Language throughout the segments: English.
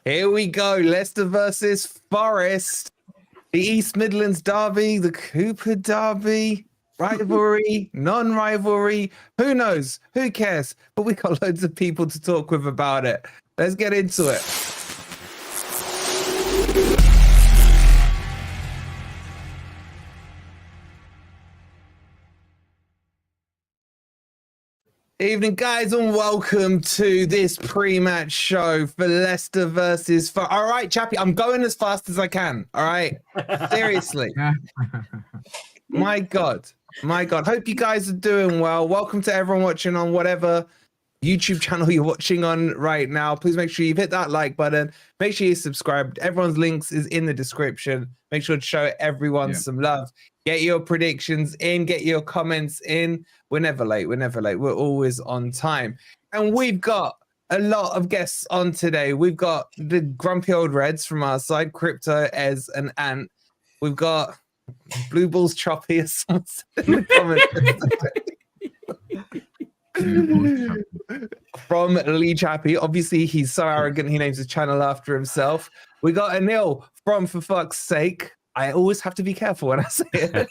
Here we go. Leicester versus Forest. The East Midlands derby, the Cooper derby, rivalry, non-rivalry. Who knows? Who cares? But we got loads of people to talk with about it. Let's get into it. Evening, guys, and welcome to this pre-match show for Leicester versus Forest. All right, Chappie, I'm going as fast as I can. All right, seriously. My God. Hope you guys are doing well. Welcome to everyone watching on whatever YouTube channel you're watching on right now. Please make sure you've hit that like button. Make sure you subscribe. Everyone's links is in the description. Make sure to show everyone some love. Get your predictions in. Get your comments in. We're never late. We're always on time. And we've got a lot of guests on today. We've got the grumpy old Reds from our side, Crypto, Ez, and Ant. We've got Blue Balls Choppy, as someone said in the comments. From Lee Chappie. Obviously, he's so arrogant, he names his channel after himself. We got Anil from For Fuck's Sake. I always have to be careful when I say it.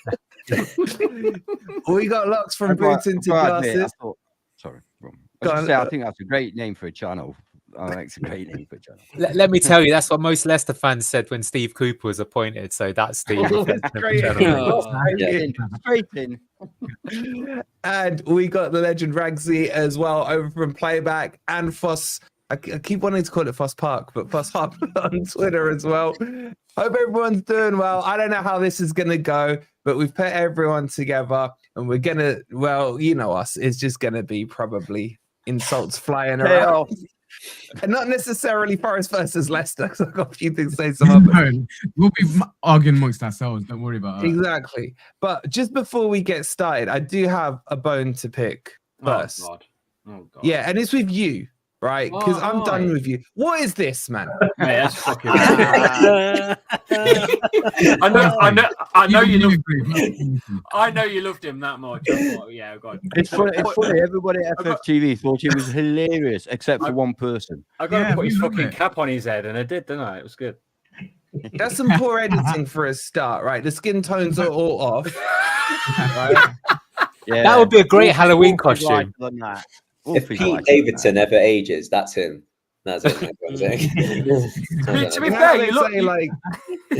We got Lux from BlueTintedGlassesLCFC. Sorry, wrong. I think that's a great name for a channel. It's a great name for a channel. Let me tell you, that's what most Leicester fans said when Steve Cooper was appointed. So that's Steve. Straight in. And we got the legend Ragsy as well over from Playback and Foss. I keep wanting to call it Foss Park, but Foss Hub on Twitter as well. Hope everyone's doing well. I don't know how this is going to go, but we've put everyone together and we're going to, well, you know us, it's just going to be probably insults flying around. And not necessarily Forest versus Leicester, because I've got a few things to say. Some no, we'll be arguing amongst ourselves. Don't worry about that. Exactly. But just before we get started, I do have a bone to pick first. Oh, God. Yeah, and it's with you, right? Because I'm done with you. What is this, man? Mate, that's fucking I know you loved I know you loved him that much. Thought, yeah, God. It's funny. Everybody at FFTV thought it was hilarious, except for one person. I got to put his fucking cap on his head, and I did, didn't I? It was good. That's some poor editing for a start, right? The skin tones are all off. Right? Yeah, that would be a great Halloween costume. If Pete Davidson ever ages, that's him. That's it. To be fair, you look like,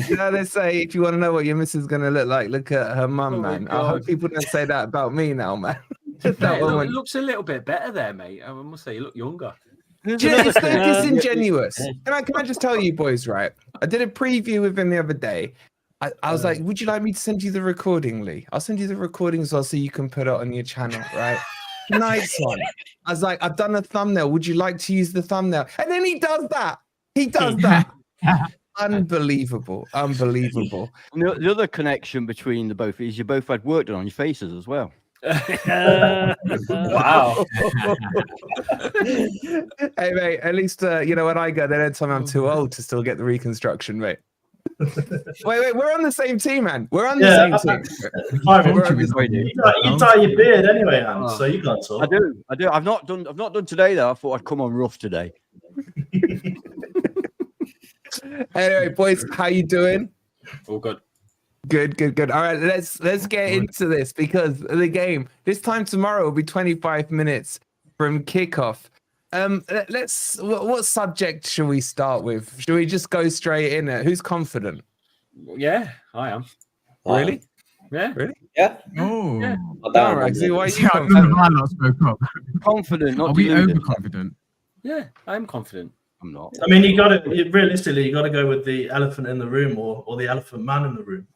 you know, they say if you want to know what your missus is gonna look like, look at her mum, man. I hope people don't say that about me now, man. Mate, it looks a little bit better there, mate. I must say, you look younger. It's disingenuous. Can I just tell you, boys, right? I did a preview with him the other day. I was like, would you like me to send you the recording, Lee? I'll send you the recording as well so you can put it on your channel, right? Nice one. I was like, I've done a thumbnail. Would you like to use the thumbnail? And then he does that. Unbelievable. The other connection between the both is you both had work done on your faces as well. Wow. Hey, mate, at least, you know, when I go, they don't tell me I'm too old to still get the reconstruction, mate. Wait, we're on the same team, man. We're on the same team. You dye your beard anyway, Ant, so you can't talk. I do. I've not done today though. I thought I'd come on rough today. Anyway, boys, how you doing? All good. Good. All right, let's get into this because the game this time tomorrow will be 25 minutes from kickoff. What subject should we start with? Should we just go straight in it? Who's confident? Yeah, I am. Really? Yeah. Really? Yeah. Oh. Yeah. Why are you confident? Not are we overconfident? Yeah, I'm confident. I'm not. I mean, you got to realistically, you got to go with the elephant in the room or the elephant man in the room.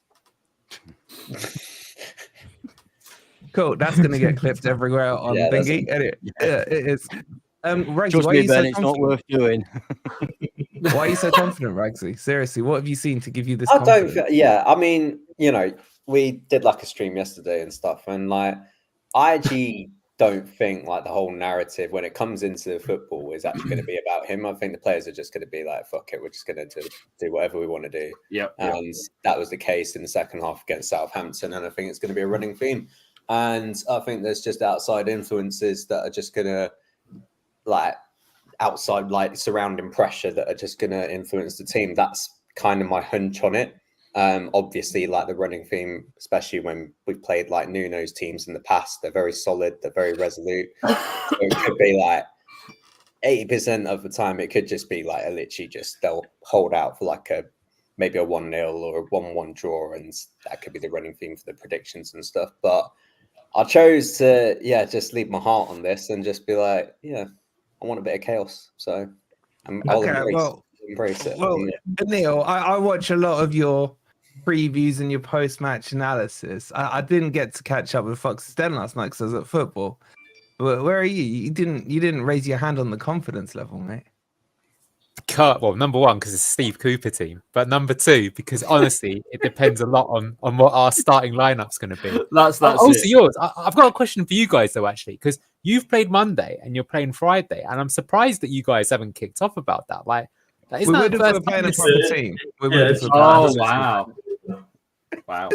Cool. That's going to get clipped everywhere on thingy. Anyway, it is. Ragsy, Trust me, Ben, it's not worth doing. Why are you so confident, Ragsy? Seriously, what have you seen to give you this I confidence? I mean, you know, we did like a stream yesterday and stuff, and like, I actually don't think like the whole narrative when it comes into football is actually going to be about him. I think the players are just going to be like, fuck it, we're just going to do whatever we want to do. And that was the case in the second half against Southampton, and I think it's going to be a running theme. And I think there's just outside influences that are just going to like outside, like surrounding pressure that are just going to influence the team. That's kind of my hunch on it. Obviously, like the running theme, especially when we've played like Nuno's teams in the past, they're very solid, they're very resolute. So it could be like 80% of the time, it could just be like literally just they'll hold out for like maybe a 1-0 or a 1-1 draw, and that could be the running theme for the predictions and stuff. But I chose to just leave my heart on this and just be like, I want a bit of chaos, so I'll embrace it. Well, Neil, I watch a lot of your previews and your post-match analysis. I didn't get to catch up with Fox's Den last night because I was at football. But where are you? You didn't raise your hand on the confidence level, mate. Well, number one, because it's a Steve Cooper team, but number two, because honestly, it depends a lot on what our starting lineup's going to be. That's also yours. I've got a question for you guys though, actually, because you've played Monday and you're playing Friday, and I'm surprised that you guys haven't kicked off about that. Like, that isn't that the first playing a time proper team. Wow. Wow. Wow.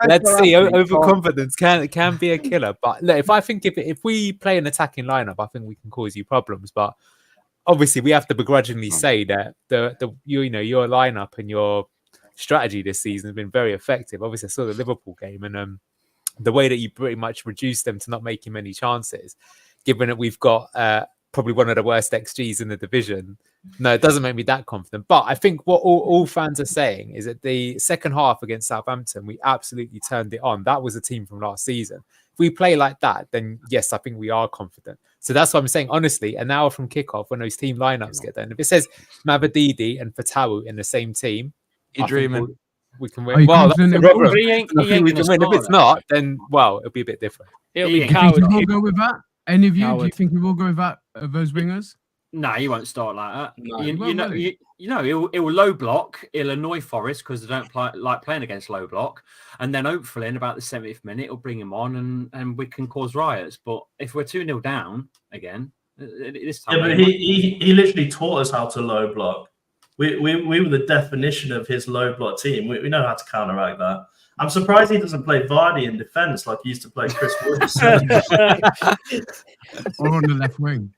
Let's see. Overconfidence can be a killer. But look, if we play an attacking lineup, I think we can cause you problems. But obviously, we have to begrudgingly say that your lineup and your strategy this season has been very effective. Obviously, I saw the Liverpool game, and the way that you pretty much reduced them to not making many chances, given that we've got probably one of the worst XGs in the division. No, it doesn't make me that confident. But I think what all fans are saying is that the second half against Southampton, we absolutely turned it on. That was a team from last season. If we play like that, then yes, I think we are confident. So that's what I'm saying. Honestly, an hour from kickoff, when those team lineups get there, and if it says Mabadidi and Fatawu in the same team, you're dreaming. We can win. Well, that's the problem. He ain't we can win. If it's not, then it'll be a bit different. Do you think he will go with that? Any of you? Do you think he will go with that? Those wingers? No, he won't start like that. No, he'll low block. He'll annoy Forest because they don't like playing against low block. And then hopefully in about the 70th minute, he'll bring him on and we can cause riots. But if we're 2-0 down again, this time... Yeah, but he literally taught us how to low block. We were the definition of his low block team. We know how to counteract that. I'm surprised he doesn't play Vardy in defence like he used to play Chris Woods. Or on the left wing.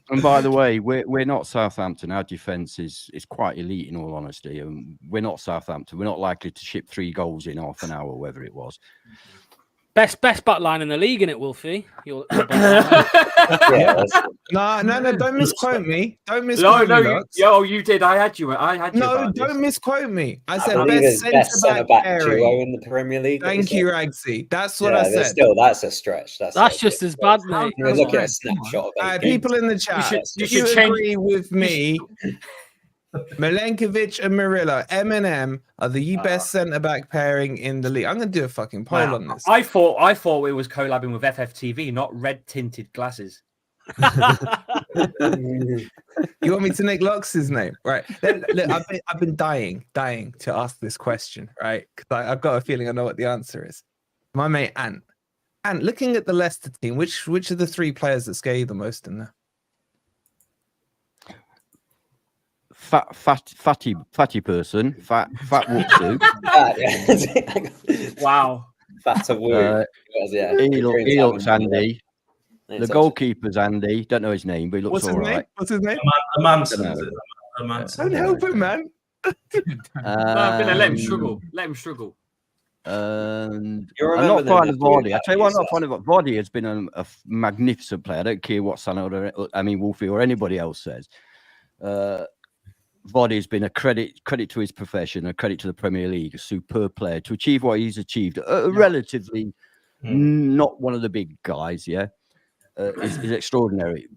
And by the way, we're not Southampton. Our defence is quite elite, in all honesty. And we're not Southampton. We're not likely to ship 3 goals in half an hour, whether it was. Best back line in the league, in it, Wolfie. No, don't misquote me. Don't misquote me. You did. I had you. No, don't misquote me. I said best centre-back duo in the Premier League. Thank you, Ragsy. That's what I said. Still, that's a stretch. That's just as bad, mate. We're looking at a snapshot of people in the chat. You should agree with me. Milenkovic and Murillo, M&M are the best centre-back pairing in the league. I'm going to do a fucking poll on this. I thought it was collabing with FFTV, not red tinted glasses. You want me to nick Lox's name? Right. Look, I've been dying to ask this question, right? Because I've got a feeling I know what the answer is. My mate, Ant, looking at the Leicester team, which are the 3 players that scare you the most in there? Fatty person, fat whoopsuit. Wow. Fatawoo. He looks Andy. The goalkeeper's Andy. Don't know his name, but he looks all right. What's his name? Manson. Don't help him, man. I'm gonna let him struggle. I'm not fond of Vardy. I tell you what, I'm not fond of it. Vardy has been a magnificent player. I don't care what Wolfie or anybody else says. Vardy has been a credit to his profession, a credit to the Premier League, a superb player to achieve what he's achieved. Relatively, not one of the big guys, is extraordinary.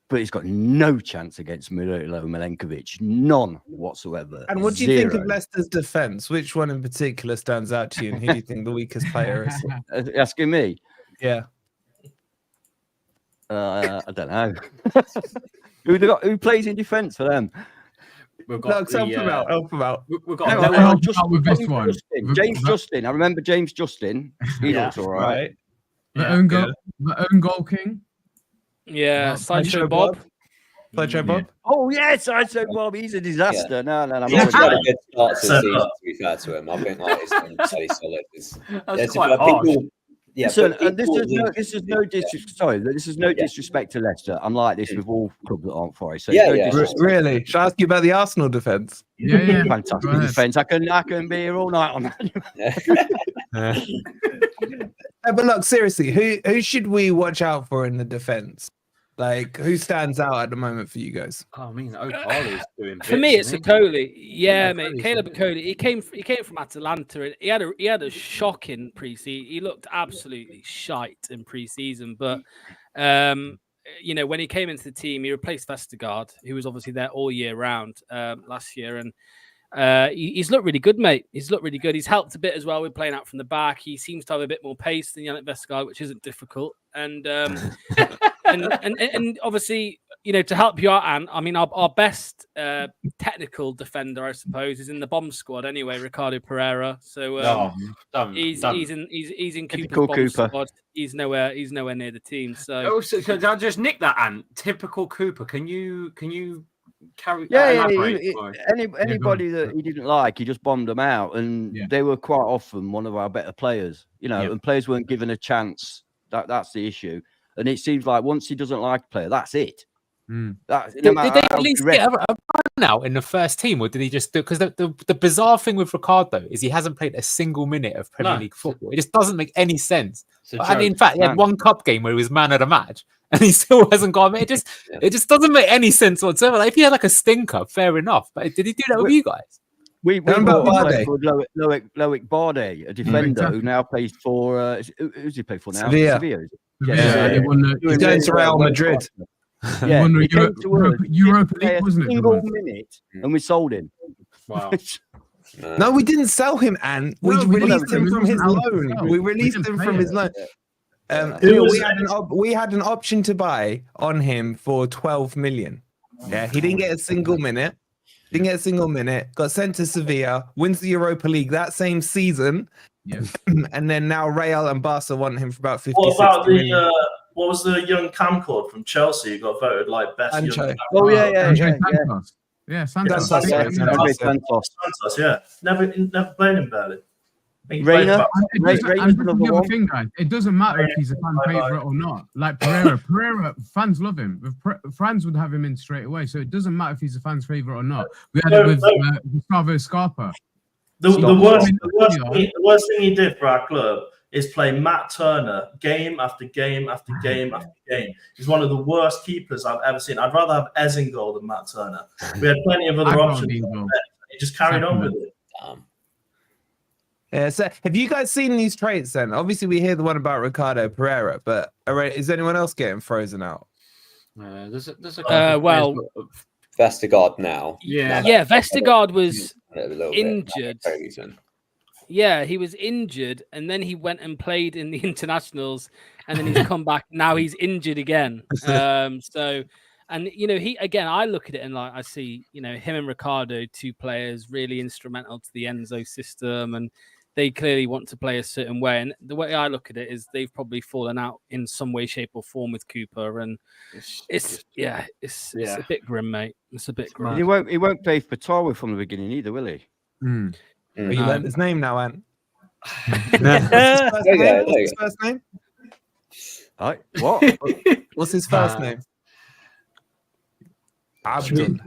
But he's got no chance against Milenkovic, none whatsoever. And what do you think of Leicester's defence? Which one in particular stands out to you, and who do you think the weakest player is? Asking me? Yeah. I don't know. Who plays in defence for them? We've got help him out. We've got James Justin. I remember James Justin. He looks all right. The own goal king. Yeah, Sideshow Bob. Sideshow Bob. Oh yes, Sideshow Bob. He's a disaster. No. He's had a good start to the season. To be fair to him, I think he's been pretty solid. Yeah, Listen, but this is no disrespect to Leicester. I'm like this with all clubs that aren't Forest. So Yeah, no yeah. disrespect. Really? Should I ask you about the Arsenal defense? Yeah. Fantastic Go ahead. defense. I can be here all night on that. But look, seriously, who should we watch out for in the defense? Like, who stands out at the moment for you guys? Oh, I mean, O'Carly's doing. For me, it's Okoli. Yeah, mate, Okoli's Caleb doing Okoli. He came from Atalanta, and he had a shocking pre-season. He looked absolutely shite in pre-season, but you know, when he came into the team, he replaced Vestergaard, who was obviously there all year round last year, and he's looked really good, mate. He's looked really good. He's helped a bit as well with playing out from the back. He seems to have a bit more pace than Yannick Vestergaard, which isn't difficult. And and obviously, you know, to help you out, Ant, I mean, our best technical defender, I suppose, is in the bomb squad anyway, Ricardo Pereira. So he's in Cooper's bomb squad. He's nowhere near the team. So can I just nick that, Ant? Typical Cooper. Can you carry? Anybody that he didn't like, he just bombed them out, and they were quite often one of our better players. You know, and players weren't given a chance. That's the issue. And it seems like once he doesn't like a player, that's it. Did they at least get a run out in the first team, or did he just do? Because the bizarre thing with Ricardo is he hasn't played a single minute of Premier League football. It just doesn't make any sense. And in fact, he had one cup game where he was man of the match, and he still hasn't got it. It just doesn't make any sense whatsoever. Like, if he had like a stinker, fair enough. But did he do that with you guys? We bought Loic Bardet, a defender who now plays for who's he played for now? Sevilla. He's going to Real Madrid. Yeah, he came to us, Europa League, wasn't it? Single minute, and we sold him. Wow. No, we didn't sell him, and we released him from his loan. We released him from his loan. We had an option to buy on him for 12 million. Yeah, he didn't get a single minute. Got sent to Sevilla, wins the Europa League that same season. Yeah. And then now Real and Barca want him for about 50. What about what was the young camcord from Chelsea who got voted like best young? Santos. Santos, yeah. Never played him barely. Reina, it doesn't matter if he's a fan favorite or not. Like Pereira, fans love him. Fans would have him in straight away. So it doesn't matter if he's a fan's favorite or not. We had it with Gustavo Scarpa. The worst thing he did for our club is play Matt Turner game after game after game after game. He's one of the worst keepers I've ever seen. I'd rather have Ez in goal than Matt Turner. We had plenty of other options. He just carried on with it. Yeah, so have you guys seen these traits then? Obviously, we hear the one about Ricardo Pereira, but is anyone else getting frozen out? There's a Vestergaard now. Yeah, Vestergaard was injured. Yeah, he was injured, and then he went and played in the internationals, and then he's come back. Now he's injured again. And you know, I look at it and like I see, you know, him and Ricardo, two players really instrumental to the Enzo system, and they clearly want to play a certain way. And the way I look at it is they've probably fallen out in some way, shape, or form with Cooper, and it's a bit grim, mate. It's a bit grim. He won't play for Tara from the beginning either, will he? But you learned his name now, Ant. What's his first name? What? What's his first name? Abdul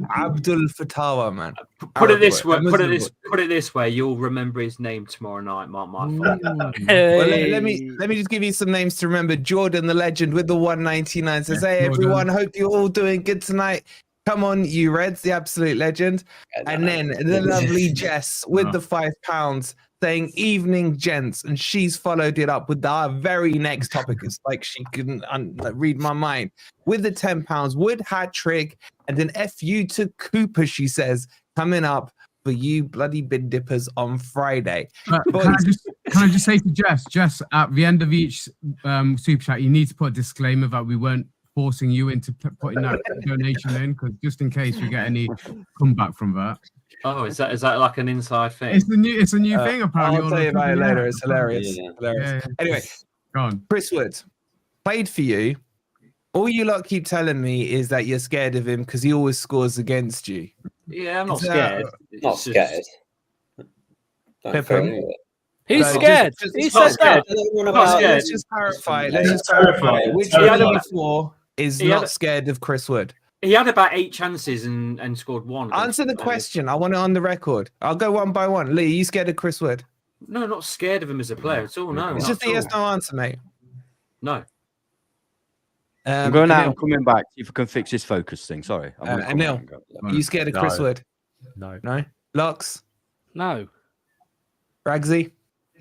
Fatawa, man. Put it this way. You'll remember his name tomorrow night, Mark. Well, let me just give you some names to remember. Jordan, the legend, with the 199 says, "Hey everyone, hope you're all doing good tonight. Come on, you Reds, the absolute legend." And then the lovely Jess with the £5 saying, "Evening, gents," and she's followed it up with our very next topic. It's like she couldn't read my mind. With the £10, Wood hat trick and an FU to Cooper, she says, coming up for you bloody bin dippers on Friday. Can I just say to Jess, at the end of each super chat, you need to put a disclaimer that we weren't forcing you into putting that donation in, because just in case we get any comeback from that. Oh, is that like an inside thing? It's a new thing apparently. I'll tell you about it later. It's hilarious. Yeah. Anyway, go on. Chris Wood played for you. All you lot keep telling me is that you're scared of him because he always scores against you. Yeah, I'm not scared. Not scared. Don't throw it. Who's No, scared? just- Who just- said that? Let's just clarify. Let's just clarify. Which the other before is He had not a- scared of Chris Wood. He had about 8 chances and scored 1. against Answer the Burnley. question. I want it on the record. I'll go one by one. Lee, you scared of Chris Wood? No, not scared of him as a player at all. No, It's not just a at yes all. no answer, mate. No. I'm going out Anil, and coming back. See if I can fix this focus thing. Sorry. I'm gonna come Anil. out and go. are you scared of Chris No. Wood? No. No. Lux? No. Ragsy?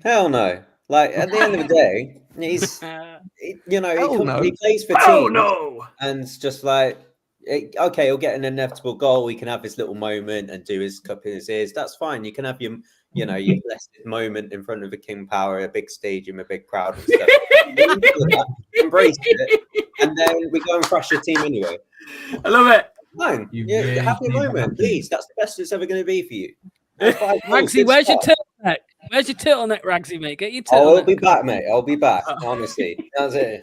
Hell no. Like at the end of the day, he's Hell no. he plays for Oh teams no! and it's just like okay, he'll get an inevitable goal. He can have his little moment and do his cup in his ears. That's fine. You can have your your blessed moment in front of a King Power, a big stadium, a big crowd and stuff. Embrace it, and then we go and crush your team anyway. I love it. Fine. You Yeah, really have your keep moment, happy. please. That's the best it's ever going to be for you. Ragsy, where's your turtleneck? Where's your turtleneck, Ragsy, mate? Get your I'll turtleneck. be back, mate. I'll be back. Honestly, that's it.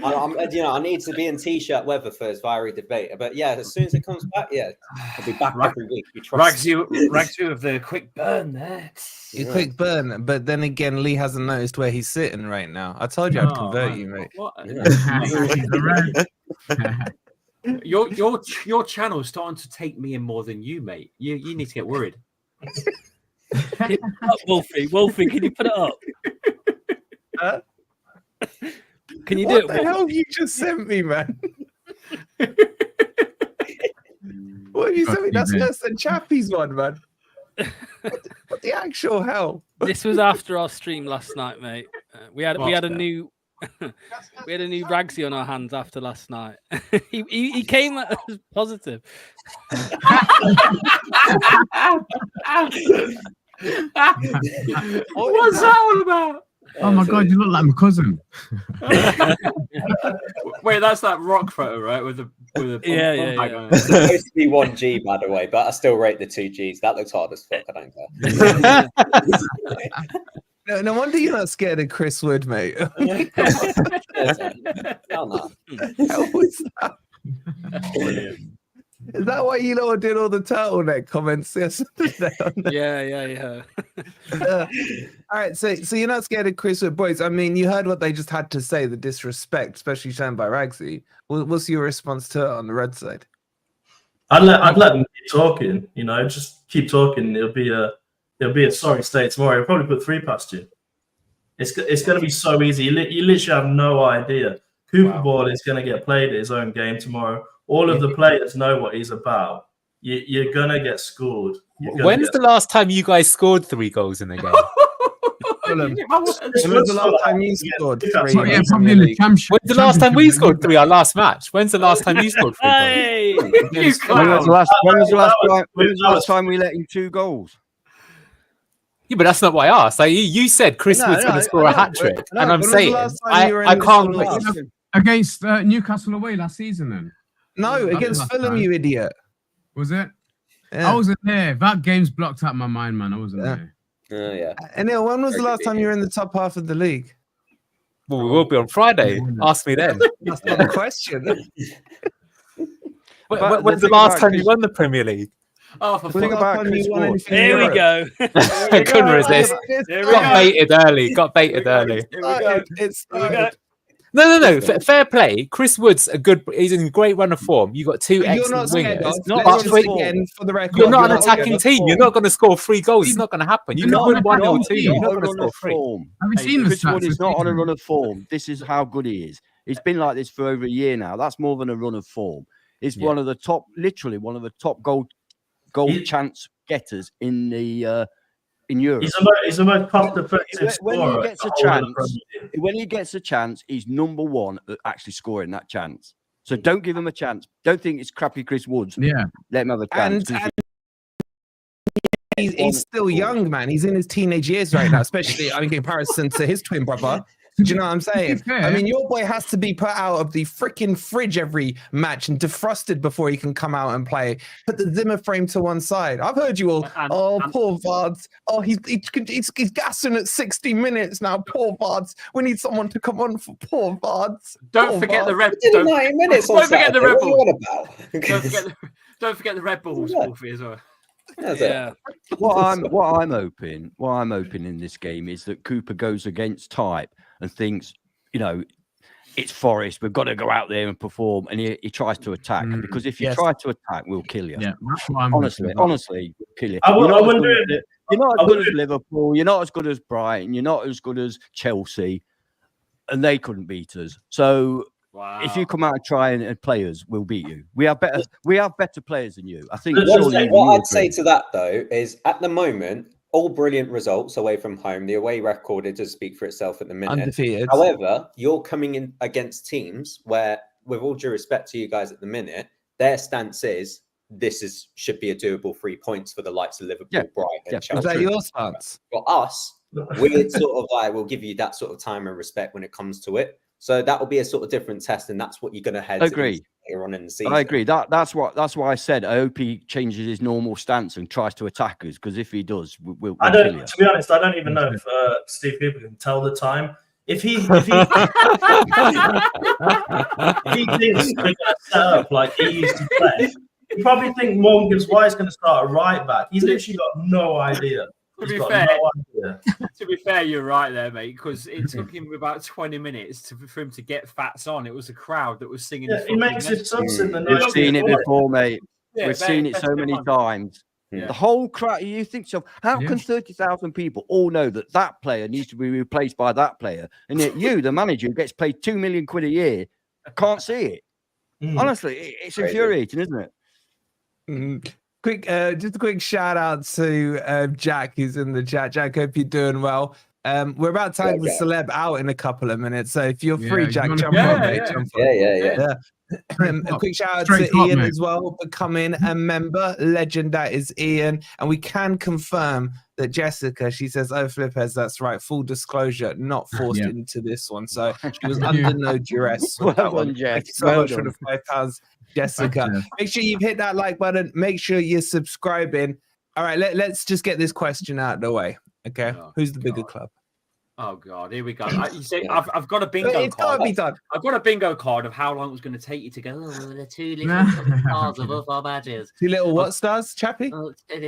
I need to be in t-shirt weather for his fiery debate. But yeah, as soon as it comes back, yeah, I'll be back every week. We trust. Rags you of the quick burn there. You quick burn, but then again, Lee hasn't noticed where he's sitting right now. I told you I'd convert you, mate. What? Yeah. Your channel's starting to take me in more than you, mate. You need to get worried. Put it up, Wolfie, Wolfie, can you put it up? Huh? Can you do What it? the Wolfie? hell have you just sent me, man? What have you sent me? That's less than Chappie's one, man. What the actual hell? This was after our stream last night, mate. We had a new we had a new Ragsy on our hands after last night. he came at us positive. What's that all about? Oh my god, you look like my cousin. Wait, that's that rock photo, right? With the Yeah. It's supposed to be 1G, by the way, but I still rate the 2Gs. That looks hard as fuck. I don't care. No wonder you're not scared of Chris Wood, mate. Hell no. How was that? Is that why you lot did all the turtleneck comments yesterday? Yeah. All right, so you're not scared of Chris Wood, boys. I mean, you heard what they just had to say, the disrespect, especially shown by Ragsy. What's your response to it on the red side? I'd let them keep talking. Just keep talking. It'll be a sorry state tomorrow. He'll probably put 3 past you. It's going to be so easy. You literally have no idea. Cooper Ball is going to get played at his own game tomorrow. All of the players know what he's about. You're going to get scored. When's the last time you guys scored 3 goals in a game? When was the last time you scored 3? Yeah, probably in the championship. When's the last time we scored 3? Our last match. When's the last time you scored 3 goals? Hey! When was the last time we let in 2 goals? Yeah, but that's not what I asked. Like, you said Chris Wood's going to score a hat trick, and I'm when was the saying last time you were in I the can't. last? Against Newcastle away last season, then No, against last Fulham, time. you idiot. was it? Yeah. I wasn't there. That game's blocked out my mind, man. I wasn't Yeah. there. Oh, yeah. Anil, when was the last time you were in the top half of the league? Well, we will be on Friday. Ask me then. That's not a question. When's the last time you won the Premier League? Oh, for When the fuck's last about time you Chris won Wood. anything in Here we Europe? go. I couldn't resist. Got baited early. It's started. No. Fair play. Chris Wood's he's in a great run of form. You got 2 You're not excellent scared wingers. of. not Let's But just form. again, for the record, you're not an scared attacking of team. form. You're not going to score 3 goals. It's not going to happen. You You're can not win on 1-0 a 2. You're not going to run score of 3. form. Have you seen the Chris stats? Wood is this not on a season? run of form. This is how good he is. He's been like this for over a year now. That's more than a run of form. He's one of the top, literally one of the top goal chance getters in the in Europe. He's the most cost-effective When scorer. he gets a chance, he's number 1 at actually scoring that chance. So don't give him a chance. Don't think it's crappy Chris Woods. Yeah. Let him have a chance. And he's still young, man. He's in his teenage years right now, especially in comparison to his twin brother. Do you know what I'm saying? I mean, your boy has to be put out of the freaking fridge every match and defrosted before he can come out and play. Put the Zimmer frame to one side. I've heard you all. Poor Vards. Oh, he's gassing at 60 minutes now. Poor Vards. We need someone to come on for poor Vards. Don't forget the Red. Did 90 minutes on Don't forget the Saturday. Red What are you Bull. on about? Don't forget the Red Bulls, Wolfie, as well. Yeah. What I'm hoping in this game is that Cooper goes against type and thinks, it's Forest. We've got to go out there and perform, and he tries to attack. Because if you try to attack, we'll kill you. Yeah, that's what I'm honestly, we'll kill you. You're not as good as Liverpool. You're not as good as Brighton. You're not as good as Chelsea, and they couldn't beat us. So if you come out and try and play us, we'll beat you. We have better players than you. I think. What I'd say to that though is, at the moment, all brilliant results away from home. The away record, it does speak for itself at the minute. Undefeated. However, you're coming in against teams where, with all due respect to you guys at the minute, their stance is should be a doable 3 points for the likes of Liverpool, Brighton, Chelsea. Is that your stance? For us, we're sort of like, we'll give you that sort of time and respect when it comes to it. So that will be a sort of different test, and that's what you're going to head to later on in the season. I agree. That's why I said I hope he changes his normal stance and tries to attack us, because if he does, we'll kill you. To be honest, I don't even know if Steve Cooper can tell the time. If he thinks we're going to set up like he used to play, you probably think Morgan Gibbs White is going to start a right back. He's literally got no idea. To be fair, you're right there, mate, because it took him about 20 minutes for him to get Fats on. It was a crowd that was singing. Yeah, he makes his subs in the night. We've seen it before, mate. We've seen it so many times. Yeah. The whole crowd, you think so? How can 30,000 people all know that player needs to be replaced by that player? And yet you, the manager, who gets paid £2 million a year, can't see it. Honestly, it's infuriating, isn't it? Just a quick shout out to Jack, who's in the chat. Jack, hope you're doing well. We're about to take the celeb out in a couple of minutes, so if you're free, Jack, jump on, mate. Yeah. A quick shout out to Ian as well, becoming a member. Legend, that is Ian. And we can confirm that Jessica, she says, "Oh, Flippers, that's right. Full disclosure, not forced into this one." So she was under no duress. Well done, Jess. Thank you so much for the £5, Jessica. Make sure you've hit that like button. Make sure you're subscribing. All right, let's just get this question out of the way. Okay, who's the bigger club? Oh God, here we go. You see, I've got a bingo card. It's got to be done. I've got a bingo card of how long it was going to take you to go. Oh, the two little stars above our badges. Two little what stars, Chappie?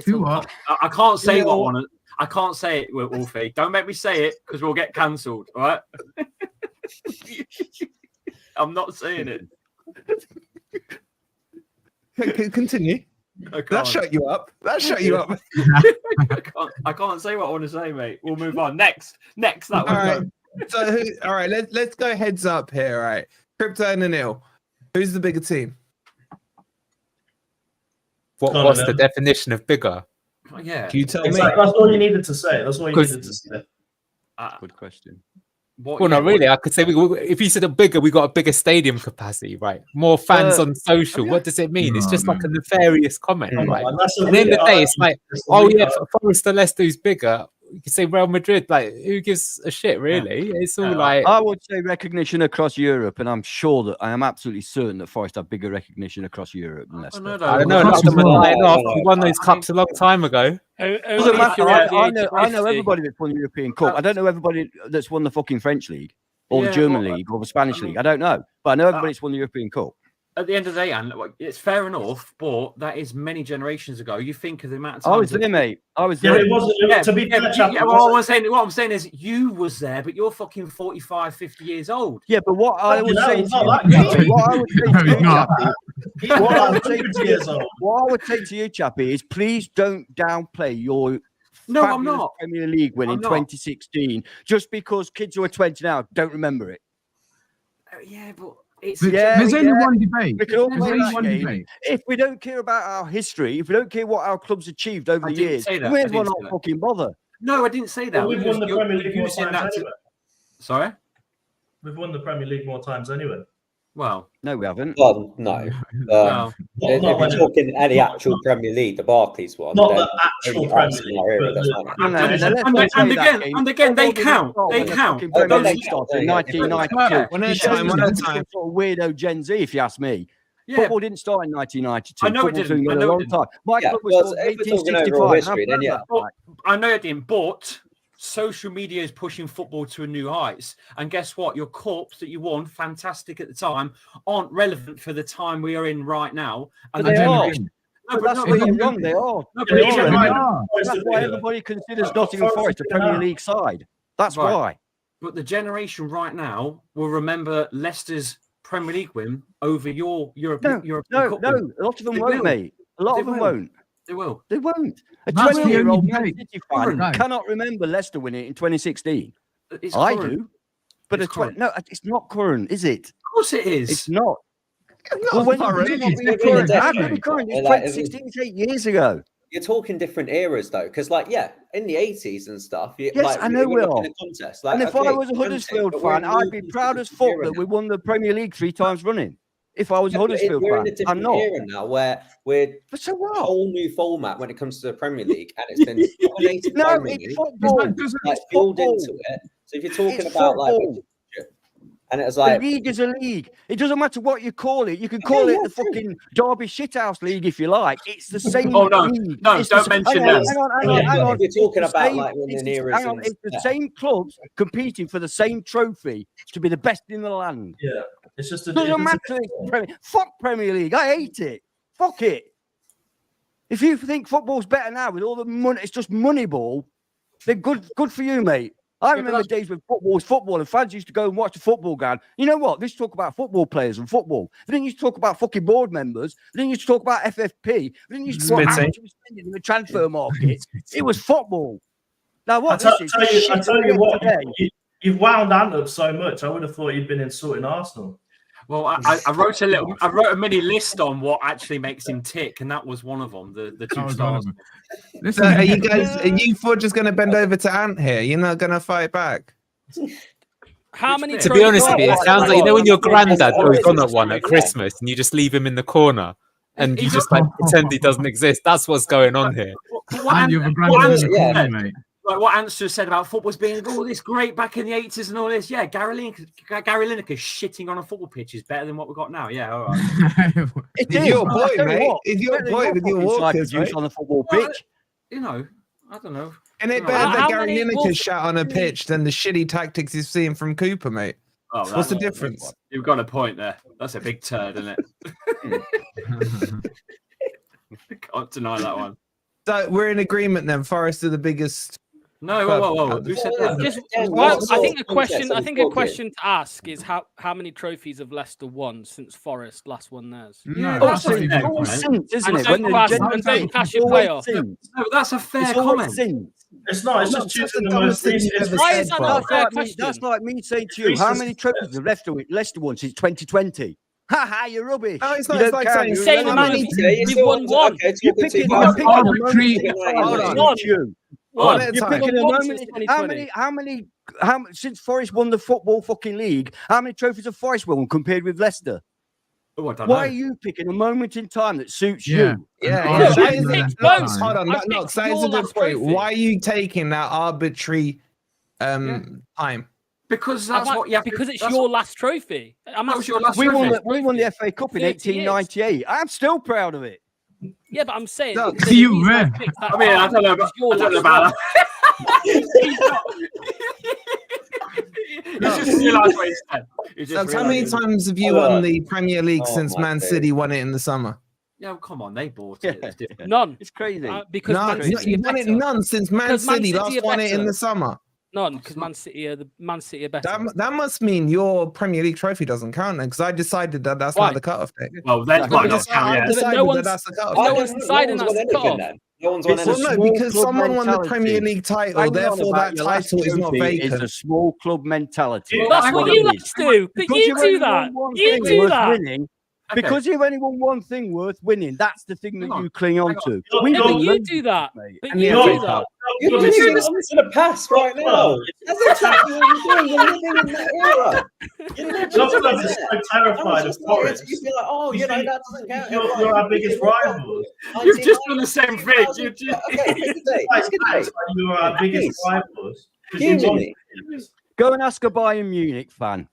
Two what? I can't say what one. I can't say it, Wolfie. Don't make me say it because we'll get cancelled. All right? I'm not saying it. Continue. That shut you up. I can't say what I want to say, mate. We'll move on. Next. That all right. So, all right. Let's go heads up here. All right. Crypto and Anil. Who's the bigger team? What's the definition of bigger? Yeah. Can you tell me? That's all you needed to say. Good question. Not really. I could say if you said bigger, we got a bigger stadium capacity, right? More fans on social. What does it mean? It's just like a nefarious comment, right? At the end of the day, it's like, Forest or Leicester's bigger. You could say Real Madrid. Like, who gives a shit, really? It's all like. I would say recognition across Europe, and I'm absolutely certain that Forest have bigger recognition across Europe than Leicester. I don't know. We won those cups a long time ago. Doesn't matter. I know everybody that's won the European Cup. I don't know everybody that's won the fucking French league or the German league or the Spanish league. I don't know, but I know everybody that's won the European Cup. At the end of the day, Anne, it's fair enough, but that is many generations ago. You think of the amount of time I was there, mate. I was there. It wasn't. To be fair, what I'm saying is you was there, but you're fucking 45, 50 years old. Yeah, but what I would say to you, Chappie, is please don't downplay your I'm not. Premier League win in 2016 just because kids who are 20 now don't remember it. Yeah, but. There's only one debate. We can all play that game. If we don't care about our history, if we don't care what our club's achieved over the years, we may as well not fucking bother. No, I didn't say that. We've won the Premier League more times anyway. Sorry? We've won the Premier League more times anyway. Well, no, we haven't. Well, no. If you're talking any actual Premier League, the Barclays one. Not the actual Premier League. And again, they count. They count. Premier started in 1992. One at a time. Weirdo Gen Z, if you ask me. Yeah. Football didn't start in 1992. I know it didn't. A long time. My club was 1865. I know it didn't, but social media is pushing football to a new heights. And guess what? Your cups that you won, fantastic at the time, aren't relevant for the time we are in right now. And but that's where you're wrong. They are. That's why everybody considers Nottingham Forest a Premier League side. That's why. But the generation right now will remember Leicester's Premier League win over your European Cup win. A lot of them won't, mate. A lot of them won't. They will. They won't. A 20-year-old Man City fan cannot remember Leicester winning in 2016. I do. But it's not current, is it? Of course it is. It's not. Well, when current. It's 2016, it's 8 years ago. You're talking different eras though, because in the 80s and stuff. Yes, I know we are. And if I was a Huddersfield fan, I'd be proud as fuck that we won the Premier League 3 times running. If I was a Huddersfield fan, we're in a different era now where we're a whole new format when it comes to the Premier League, and it's been dominated by it's built into it. So if you're talking about and it's like the league is a league. It doesn't matter what you call it. You can call it the fucking Derby Shithouse League if you like. It's the same. No, league. Don't mention that. Hang on. If you're talking about winning eras, it's the same clubs competing for the same trophy to be the best in the land. Yeah, it's just doesn't matter. Fuck Premier League. I hate it. Fuck it. If you think football's better now with all the money, it's just money ball. Then good for you, mate. I remember days when football was football and fans used to go and watch the football game. You know what? They used to talk about football players and football. They didn't used to talk about fucking board members. They didn't used to talk about FFP. They didn't used to talk about how much was spending in the transfer market. It was football. Now what? I tell you what, you've wound Ant up so much. I would have thought you'd been insulting Arsenal. Well, I wrote a mini list on what actually makes him tick, and that was one of them. The 2 stars. So are you four just going to bend over to Ant here? You're not going to fight back? How many? To be honest with you, it sounds like when your granddad goes on at one at Christmas, and you just leave him in the corner, and you just pretend he doesn't exist. That's what's going on here. Like what Answer said about football's being this great back in the 80s and all this. Yeah, Gary Lineker shitting on a football pitch is better than what we've got now. Yeah, all right. It's your point, mate. It's your point with your walkers, on the football pitch. I don't know. And it better that Gary Lineker shot on a pitch than the shitty tactics you've seen from Cooper, mate. Oh, what's the difference? You've got a point there. That's a big turd, isn't it? Can't deny that one. So we're in agreement then. Forest are the biggest. No, whoa. Who said that? I think a question to ask is how many trophies have Leicester won since Forest last won theirs? No, that's isn't it? No, that's a fair comment. It's not. It's just choosing the most recent. Why is that not a fair question? That's like me saying to you, how many trophies have Leicester won since 2020? Ha, you're rubbish. No, it's not. It's like saying same amount. We've won one. You're picking One at a time. How many since Forest won the football fucking league? How many trophies have Forest won compared with Leicester? Oh, I don't Why know. are you picking a moment in time that suits you? Yeah. Hold on, that is a good point. Why are you taking that arbitrary time? Because that's because it's your last trophy. We won the FA Cup in 1898. I'm still proud of it. Yeah, but I'm saying. I mean, I don't know about that. How many times have you won the Premier League since Man City won it in the summer? Yeah, come on, they bought it. None. It's crazy. Because you won it none since Man City last won it in the summer. None, because Man City are better. That must mean your Premier League trophy doesn't count then, because I decided that that's not the cutoff date. Well, that might not count. No one's deciding that's the cutoff. No, because someone won the Premier League title, therefore that title is not vacant. It's a small club mentality. That's what you guys do. But you do that. You do that. Because you've only won one thing worth winning, that's the thing that you cling on to. You do that. But you do that. You're doing this in the past right now. That's exactly what you're doing. You're living in that era. You're so terrified of Forest. You'd be like, that doesn't count. You're our biggest rivals. You've just done the same thing. You're our biggest rivals. Go and ask a Bayern Munich fan.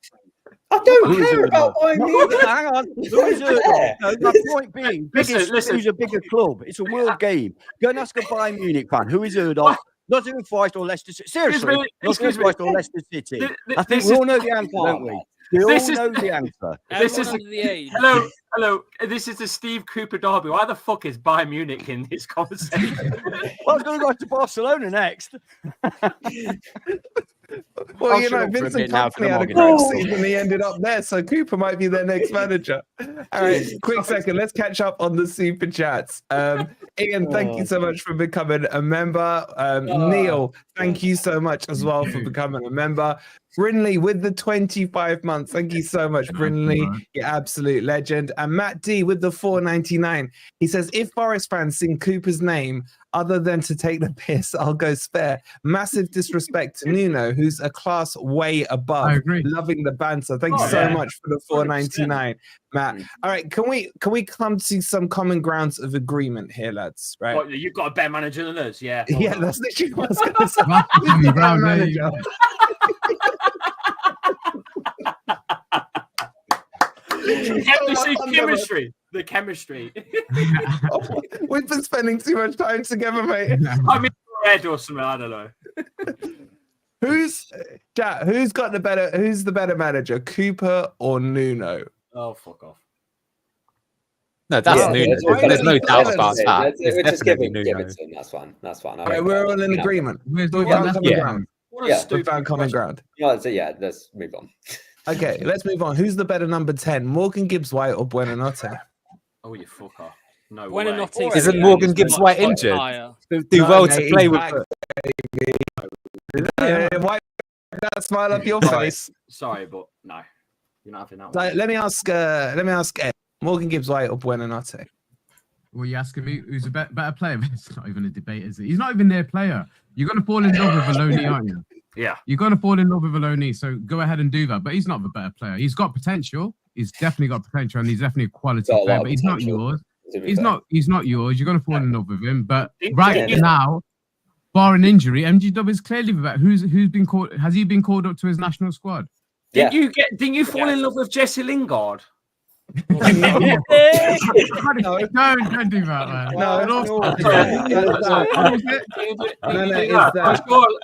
I don't care about Bayern Munich. Hang on. My point being, who's a bigger club? It's a world game. Go and ask a Bayern Munich fan who is heard of. Nottingham Forest or Leicester City. Seriously, Nottingham Forest or Leicester City. I think we all know the answer, don't we? We all This is- know the answer. This is Everyone under the age. Hello. This is the Steve Cooper derby. Why the fuck is Bayern Munich in this conversation? Well, I'm going to go to Barcelona next. Well, I'll you shut know, up for a Vincent bit now for Kompany the had a Morgan. great season. He ended up there, so Cooper might be their next manager. All right, quick second. Let's catch up on the super chats. Ian, thank you so much for becoming a member. Neil, thank you so much as well for becoming a member. Brinley with the 25 months. Thank you so much, Brinley. You're absolute legend. And Matt D with the 4.99. He says, if Forest fans sing Cooper's name other than to take the piss, I'll go spare. Massive disrespect to Nuno, who's a class way above. I agree. Loving the banter. Thank you so much for the 4.99, Matt. All right, can we come to some common grounds of agreement here, lads? Right? What, you've got a better manager than us, yeah. Yeah, that's literally what I was going to say. That's the Who's the common better ground, there you manager? Chemistry. The chemistry. We've been spending too much time together, mate. I mean, red or something. I don't know. Who's got the better? Who's the better manager, Cooper or Nuno? Oh, fuck off. No, that's Yeah, Nuno. let's- There's no let's- doubt let's- about that. It's We're just definitely give Nuno. it to him. That's fine. That's fine. All right, we're all in agreement. Where's We've the found common Yeah. ground. What a Yeah, We've stupid found common question. ground. Yeah, let's move on. Okay, let's move on. Who's the better number 10, Morgan Gibbs-White or Buonanotte? Oh, you fucker. No When way. are not Isn't Morgan Gibbs-White injured? Do well to play with. Why that smile up your Sorry. face? Sorry, but no. You're not having that So, one. let me ask Ed, Morgan Gibbs-White or Buonanotte? Well, you're asking me who's a better player? It's not even a debate, is it? He's not even their player. You're going to fall in love with Valoni, aren't you? Yeah. You're going to fall in love with Valoni, so go ahead and do that. But he's not the better player. He's got potential. He's definitely got potential, and he's definitely a quality Got a lot player. of But he's not potential, yours. to be He's fair. not. He's not yours. You're going to fall in love with him. But Yeah. right now, bar an injury, MG Dub is clearly the better. Who's been called? Has he been called up to his national squad? Yeah. Didn't you fall in love with Jesse Lingard? Don't do that, man.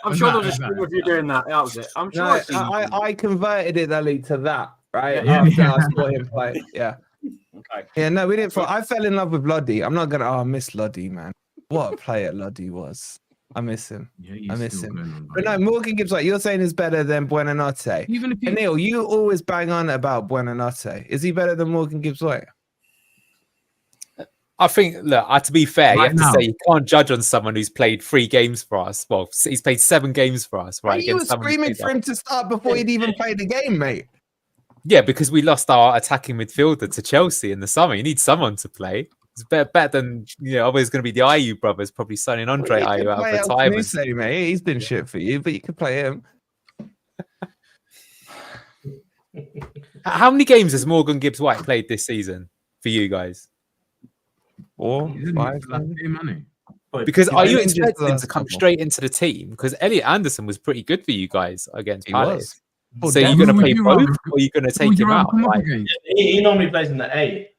I'm sure there was a stream of you doing that. That was it. I'm sure. No, I've seen you. I converted it, Ali, to that, right? Yeah. After I saw him play. Yeah. Okay. Yeah, no, we didn't fall. I fell in love with Lodi. I'm not gonna I miss Lodi, man. What a player Lodi was. I miss him. Yeah, I miss him. But no, Morgan Gibbs-White, you're saying is better than Buonanotte. Even if he, Neil, you always bang on about Buonanotte. Is he better than Morgan Gibbs-White? I think, look, to be fair, you Right have now. to say you can't judge on someone who's played 3 games for us. Well, he's played 7 games for us, right? Right, you were against someone who's screaming played for him to start before he'd even played the game, mate. Yeah, because we lost our attacking midfielder to Chelsea in the summer. You need someone to play. It's better than, always going to be the Ayew brothers, probably signing Andre Well, you Ayew could out play of El retirement. Knesset, mate. He's been shit for you, but you could play him. How many games has Morgan Gibbs-White played this season for you guys? 4, he's in 5. the last game, hasn't he? Because are you Injured for expecting the him to come couple. straight into the team? Because Elliot Anderson was pretty good for you guys against He Palace. was. So Who you're going to would play you both, rather- or are you going to Who would take you him rather out? come up Like, against? He normally plays in the 8.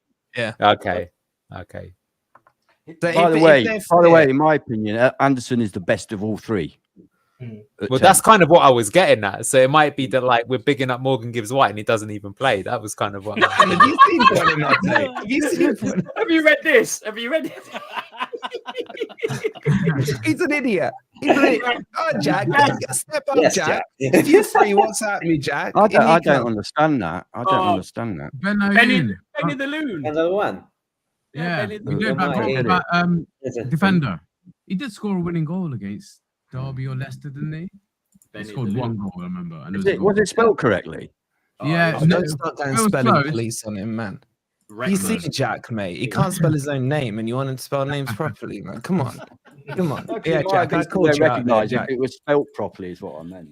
okay. So By the if way, they're in my opinion, Anderson is the best of all 3. At Well, 10. that's kind of what I was getting at. So it might be that we're bigging up Morgan Gibbs-White and he doesn't even play. That was kind of what. Have you seen Buonanotte? Have you seen Buonanotte? Have you read this? Have you read it? He's an idiot. He's an idiot. Oh, Jack, step up, Yes, Jack. Jack. If you're free, WhatsApp me, Jack. I In you don't come. understand that. I don't Oh. understand that. Ben Benny O'Yoon. the Loon. Another one. Yeah, Benny we the did Might be. that defender. He did score a winning goal against Derby or Leicester, didn't he? He Benny scored the 1 Loon. goal, I remember. And Was was a it, goal. was it spelled correctly? Yeah, Oh, no, don't start going it was spelling close. police on him, man. You Reckon. see Jack, mate. He can't spell his own name, and you want him to spell names properly, man. Come on. Come on. Yeah, Jack, I called you out there, Recognise if Jack. it was spelled properly, is what I meant.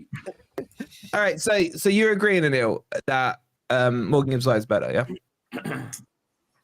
All right, so you're agreeing, Anil, that Morgan Gibbs-White is better, yeah?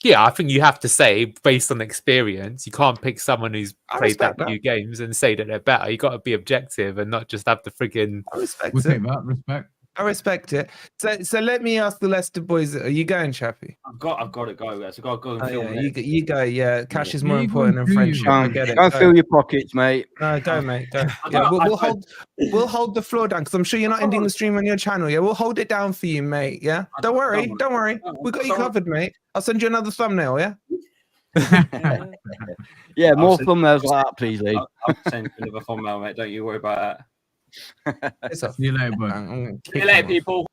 Yeah, I think you have to say, based on experience, you can't pick someone who's I played that respect that. few games and say that they're better. You got to be objective and not just have the friggin'. I respect We'll it. take that. Respect. I respect it. So let me ask the Leicester boys. Are you going, Chappie? I've got to go. I've got to go and Oh, film yeah, it. you go. Yeah, cash is more You important go than do friendship. you. I get it. Go Go. fill your pockets, mate. No, go, mate. Go. I Yeah, don't- we'll hold the floor down because I'm sure you're not ending the stream on your channel. Yeah, we'll hold it down for you, mate. Yeah, don't worry. Don't worry. We got you covered, mate. I'll send you another thumbnail. Yeah. Yeah, more send- thumbnails like that, please, Lee. I'll send you another thumbnail, mate. Don't you worry about that. Piss off. See you later, bro. I'm gonna See kick you later, him off. people.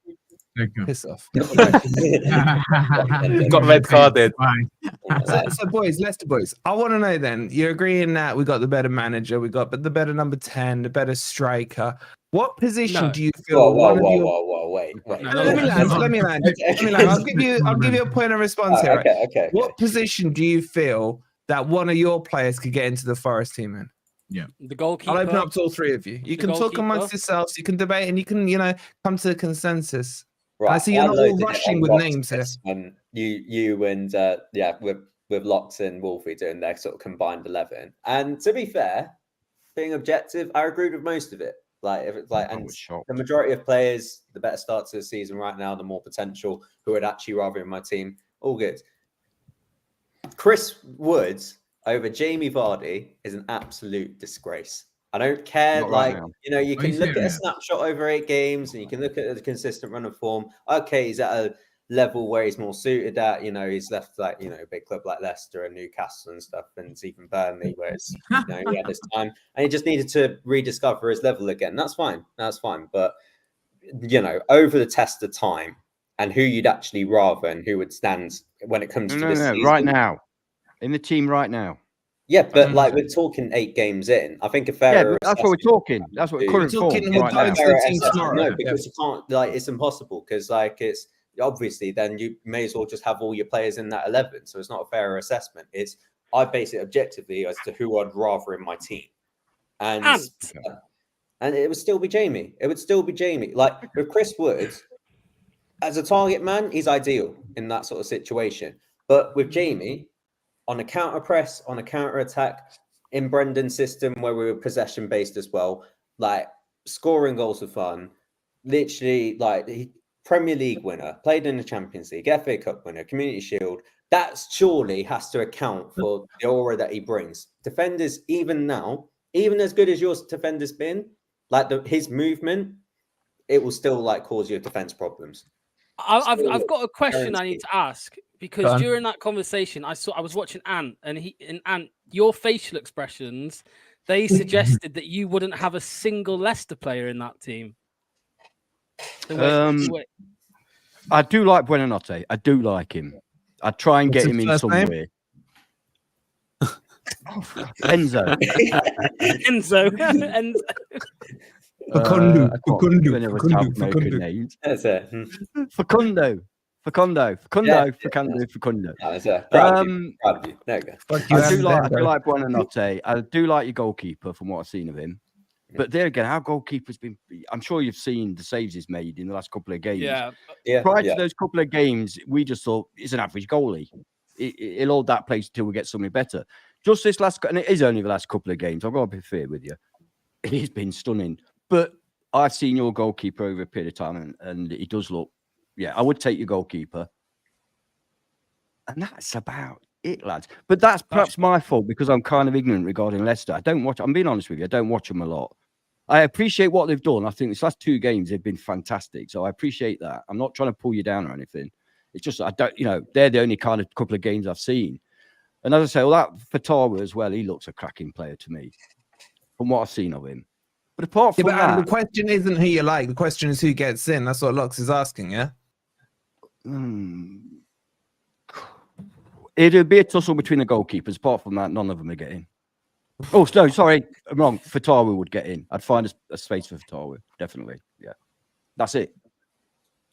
Piss off. Got red carded. Bye. So, boys, Leicester boys, I want to know then, you're agreeing that we got the better manager, we got the better number 10, the better striker. What position No. do you feel Whoa, wait. No, Let me land. I'll give you a point of response here. Right? Okay. What position do you feel that one of your players could get into the Forest team in? The goalkeeper. I'll open up to all three of you. You can talk amongst yourselves, you can debate, and you can, come to a consensus. Right. I see you're not all loaded it rushing on with box names here. this when you and with Locks and Wolfie doing their sort of combined 11. And to be fair, being objective, I agreed with most of it. Like if it's like, and the majority of players, the better start to the season right now, the more potential who would actually rather in my team. All good. Chris Woods over Jamie Vardy is an absolute disgrace. I don't care. Not like, right now. you can look at a serious? snapshot over 8 games and you can look at the consistent run of form. Okay, he's at a level where he's more suited at, he's left like, a big club like Leicester and Newcastle and stuff, and even Burnley, where it's, he had his time and he just needed to rediscover his level again. That's fine. But, over the test of time and who you'd actually rather and who would stand when it comes to this season. Right now. In the team right now. Yeah, but like we're talking 8 games in. I think a fair. Yeah, that's what we're talking. That's what current form right now. No, because you can't. Like, it's impossible because it's obviously then you may as well just have all your players in that 11. So it's not a fair assessment. I base it objectively as to who I'd rather in my team, and it would still be Jamie. Like with Chris Woods as a target man, he's ideal in that sort of situation. But with Jamie, on a counter press, on a counter attack, in Brendan's system where we were possession based as well, like scoring goals for fun, literally like Premier League winner, played in the Champions League, FA Cup winner, Community Shield. That surely has to account for the aura that he brings. Defenders, even now, even as good as your defender's been, like his movement, it will still like cause you defense problems. I've got a question I need to ask, because during that conversation, I was watching Ant, and Ant, your facial expressions, they suggested that you wouldn't have a single Leicester player in that team. I do like Buonanotte. I do like him. I'd try and get him in somewhere. Enzo. Facundo. I do like Buonanotte. I do like your goalkeeper from what I've seen of him. But there again, our goalkeeper's been. I'm sure you've seen the saves he's made in the last couple of games. Yeah. Prior to those couple of games, we just thought he's an average goalie. He'll hold that place until we get something better. Just this last, and it is only the last couple of games. I've got to be fair with you. He's been stunning. But I've seen your goalkeeper over a period of time, and he does look. Yeah, I would take your goalkeeper, and that's about it, lads. But that's perhaps my fault because I'm kind of ignorant regarding Leicester. I don't watch. I'm being honest with you. I don't watch them a lot. I appreciate what they've done. I think these last 2 games they've been fantastic. So I appreciate that. I'm not trying to pull you down or anything. It's just I don't. They're the only kind of couple of games I've seen. And as I say, that Fatara as well. He looks a cracking player to me, from what I've seen of him. But apart from that, the question isn't who you like. The question is who gets in. That's what Locks is asking. Yeah. It'll be a tussle between the goalkeepers. Apart from that, none of them are getting. Oh, no, sorry. I'm wrong. Fatara would get in. I'd find a space for Fatara. Definitely. Yeah. That's it.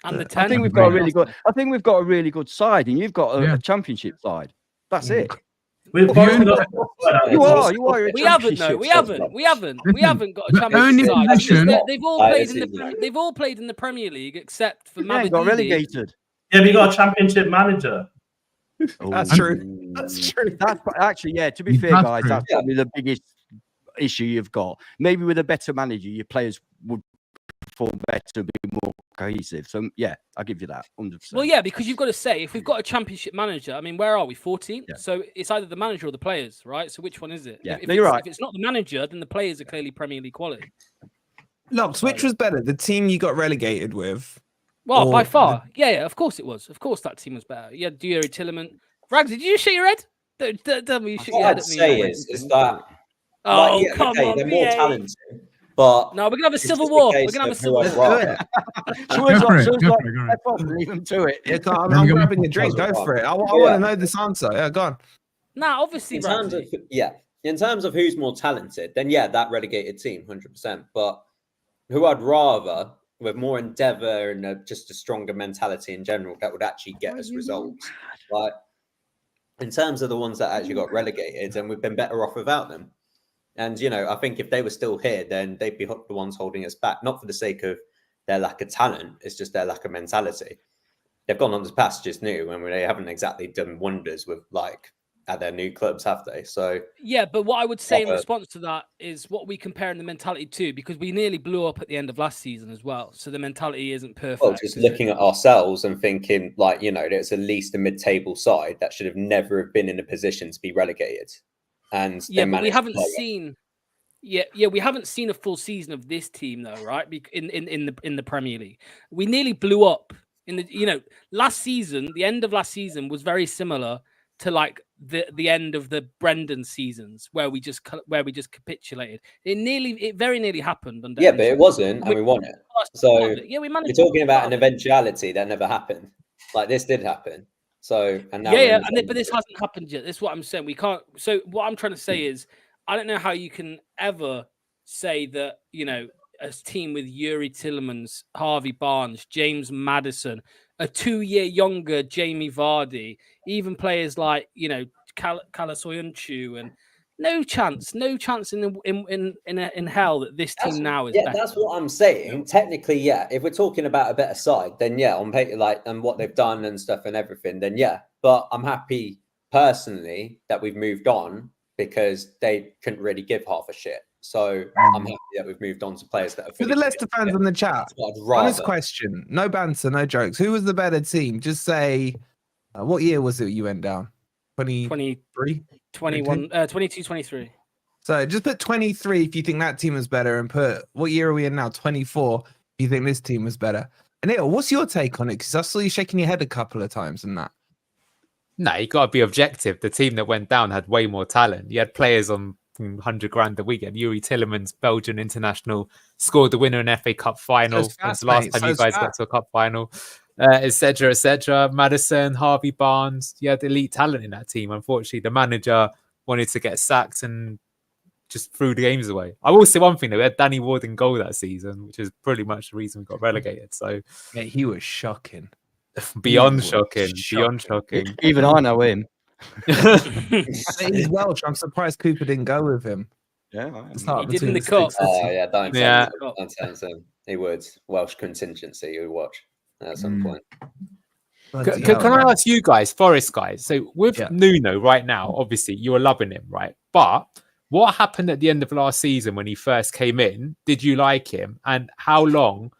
And the I think we've got a really good. I think we've got a really good side, and you've got a championship side. That's it. You are. We haven't got a championship side. They've all played in the Premier League except for Mavidi. Got relegated. Yeah, we got a championship manager. That's true. That's true. That's actually, yeah. To be fair, guys, that's probably the biggest issue you've got. Maybe with a better manager, your players would perform better, be more cohesive. So yeah, I'll give you that 100%. Well, yeah, because you've got to say, if we've got a championship manager, I mean, where are we? 14th? Yeah. So it's either the manager or the players, right? So which one is it? Yeah, If no, you're it's, right. If it's not the manager, then the players are clearly Premier League quality. Locks, which was better, the team you got relegated with? Well, or by far. Yeah, of course it was. Of course that team was better. You had Yuri Tillman. Rags, did you shake your head? Don't tell me you shook your What head I'd at me. say is that Oh, like, yeah, come okay, on, they're more BA. talented, but No, we're going to have a it's civil just war. case We're going to have a of civil who war. I'd Let's do rather. it. Should Go for it, go for it. leave them to it. Yeah, I'm Let me go grabbing with a drink. Go Puzzle for it. I one. want to know this answer. Yeah, go on. Nah, obviously, In terms of Ragsy. in terms of who's more talented, then yeah, that relegated team, 100%. But who I'd rather, with more endeavour and just a stronger mentality in general, that would actually get us results. Like in terms of the ones that actually got relegated, and we've been better off without them. And you know, I think if they were still here, then they'd be the ones holding us back, not for the sake of their lack of talent, it's just their lack of mentality. They've gone on to pastures new, and they haven't exactly done wonders with like at their new clubs, have they? So Yeah, but what I would say in response to that is what we compare in the mentality to, because we nearly blew up at the end of last season as well. So the mentality isn't perfect. well, just looking at ourselves and thinking, like, you know, it's at least a mid-table side that should have never have been in a position to be relegated. And yeah, but we haven't seen. Yeah, we haven't seen a full season of this team though, right? In the Premier League, we nearly blew up in the last season. The end of last season was very similar to like the end of the Brendan seasons where we just capitulated. It very nearly happened. Under but it wasn't, and we won it. So yeah, we managed. You're talking about an eventuality that never happened. Like this did happen. So and now but this hasn't happened yet. That's what I'm saying. We can't. So what I'm trying to say is, I don't know how you can ever say that a team with Yuri Tillmans, Harvey Barnes, James Maddison, a 2-year younger Jamie Vardy, even players like Kalasoyuncu, and no chance in hell that this team now is better. That's what I'm saying. Technically, yeah. If we're talking about a better side, then yeah, on paper, like, and what they've done and stuff and everything, then yeah. But I'm happy personally that we've moved on because they couldn't really give half a shit. So I'm happy that we've moved on to players that are For the Leicester fans in the chat, honest rather. question, no banter, no jokes. Who was the better team? Just say, what year was it you went down? 23? 21, 22, 23. So just put 23 if you think that team was better, and put what year are we in now? 24 if you think this team was better. And Neil, what's your take on it? Because I saw you shaking your head a couple of times and that. No, you got to be objective. The team that went down had way more talent. You had players on 100 grand a weekend. Yuri Tillmans, Belgian international, scored the winner in FA Cup final. That's the last time you guys got to a cup final, etc., etc. Maddison, Harvey Barnes. You had elite talent in that team. Unfortunately, the manager wanted to get sacked and just threw the games away. I will say one thing though: we had Danny Ward in goal that season, which is pretty much the reason we got relegated. So yeah, he was shocking. Beyond shocking. Even I know him. He's Welsh. I'm surprised Cooper didn't go with him. Yeah, he did in the cup. Oh yeah, don't tell him. He would. Welsh contingency. You would watch at some point. Can I ask you guys, Forest guys? So with Nuno right now, obviously you are loving him, right? But what happened at the end of last season when he first came in? Did you like him? And how long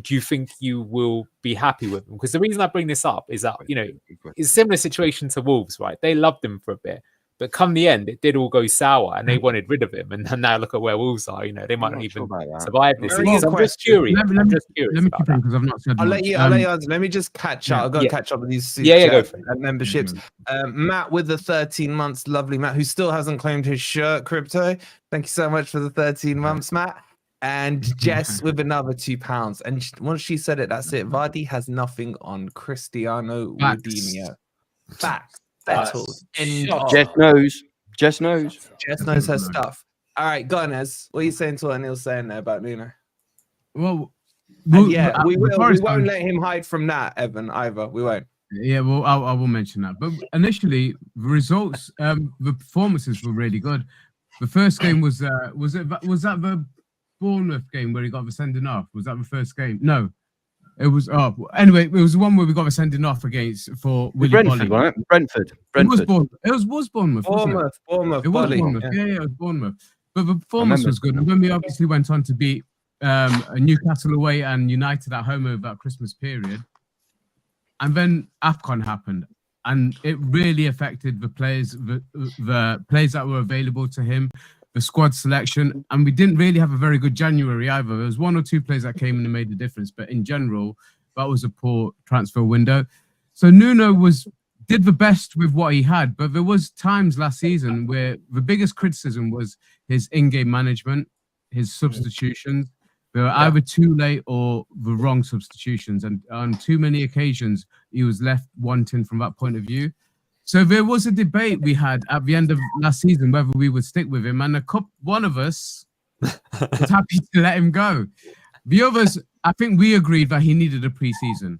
do you think you will be happy with him? Because the reason I bring this up is that, it's a similar situation to Wolves, right? They loved him for a bit, but come the end, it did all go sour and they wanted rid of him. And now look at where Wolves are. They might not even survive this season. I'm just curious. Let me keep in because I've not said I'll much. let you answer. Let me just catch up. I'll go catch up with these go for it. memberships. Matt with the 13 months, lovely Matt, who still hasn't claimed his shirt, Crypto. Thank you so much for the 13 months, Matt. And Jess with another £2. And once she said it, that's it. Vardy has nothing on Cristiano Ronaldo. Facts. Settled. Jess knows her stuff. All right, go on, Ez. What are you saying to what Neil's saying there about Nuno? Well, we won't let him hide from that, Evan, either. We won't. Yeah, well, I will mention that. But initially, the results, the performances were really good. The first game was that the Bournemouth game where he got the sending off? Was that the first game? No, it was. Anyway, it was the one where we got the sending off for Willy Brentford, right? Brentford. It was Bournemouth. Bournemouth. It was Bournemouth. Yeah, it was Bournemouth. But the performance was good, and then we obviously went on to beat Newcastle away and United at home over that Christmas period. And then AFCON happened. And it really affected the players that were available to him, the squad selection. And we didn't really have a very good January either. There was 1 or 2 players that came in and made a difference. But in general, that was a poor transfer window. So Nuno did the best with what he had. But there was times last season where the biggest criticism was his in-game management, his substitutions. They were either too late or the wrong substitutions. And on too many occasions, he was left wanting from that point of view. So there was a debate we had at the end of last season whether we would stick with him. And one of us was happy to let him go. The others, I think we agreed that he needed a pre-season.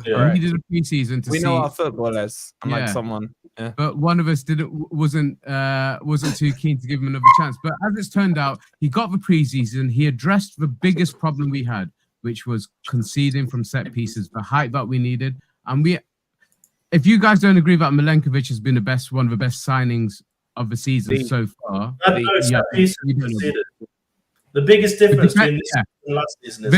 Yeah. He needed a pre-season to see. We know our footballers, unlike someone. Yeah. But one of us wasn't too keen to give him another chance. But as it's turned out, he got the preseason. He addressed the biggest problem we had, which was conceding from set pieces, the height that we needed. And if you guys don't agree that Milenkovic has been one of the best signings of the season so far, the biggest difference between this and last season is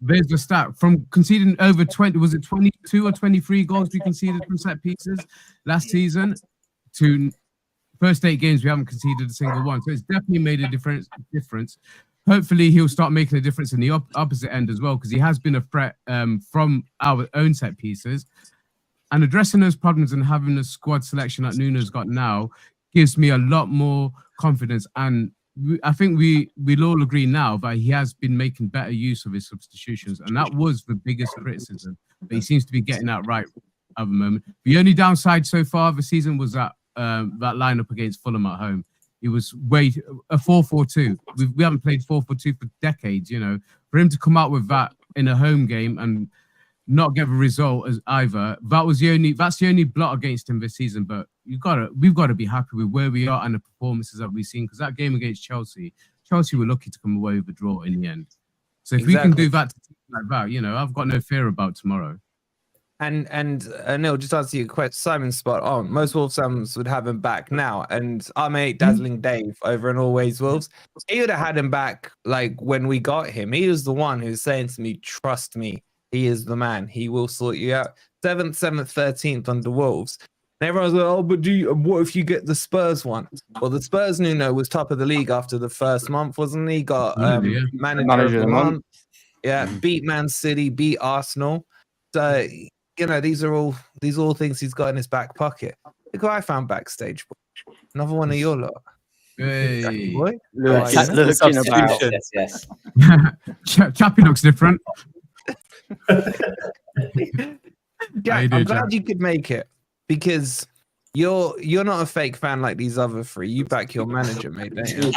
There's the stat from conceding over 20. Was it 22 or 23 goals we conceded from set pieces last season? To first 8 games, we haven't conceded a single one. So it's definitely made a difference. Hopefully, he'll start making a difference in the opposite end as well, because he has been a threat from our own set pieces. And addressing those problems and having the squad selection that Nuno's got now gives me a lot more confidence. And I think we'll all agree now that he has been making better use of his substitutions, and that was the biggest criticism. But he seems to be getting that right at the moment. The only downside so far of the season was that lineup against Fulham at home. It was a 4-4-2. We haven't played 4-4-2 for decades. You know, for him to come out with that in a home game and not get a result as either, that's the only blot against him this season. But we've got to be happy with where we are and the performances that we've seen, because that game against Chelsea were lucky to come away with a draw in the end. So if we can do that to teams like that, you know, I've got no fear about tomorrow. And Neil, just to answer your question, Simon's spot on. Most Wolves fans would have him back now, and our mate Dazzling Dave over in Always Wolves, he would have had him back like when we got him. He was the one who was saying to me, "Trust me, he is the man. He will sort you out." 7th, 7th, 13th under Wolves. And everyone's like, "Oh, but what if you get the Spurs one?" Well, the Spurs Nuno was top of the league after the first month, wasn't he? Got manager of the month. Yeah, beat Man City, beat Arsenal. So, you know, these are all things he's got in his back pocket. The guy I found backstage. Another one of your lot. Hey. Boy. Yes. Chappie looks different. Jack, I'm glad you could make it, because you're not a fake fan like these other three. You back your manager, mate, don't you?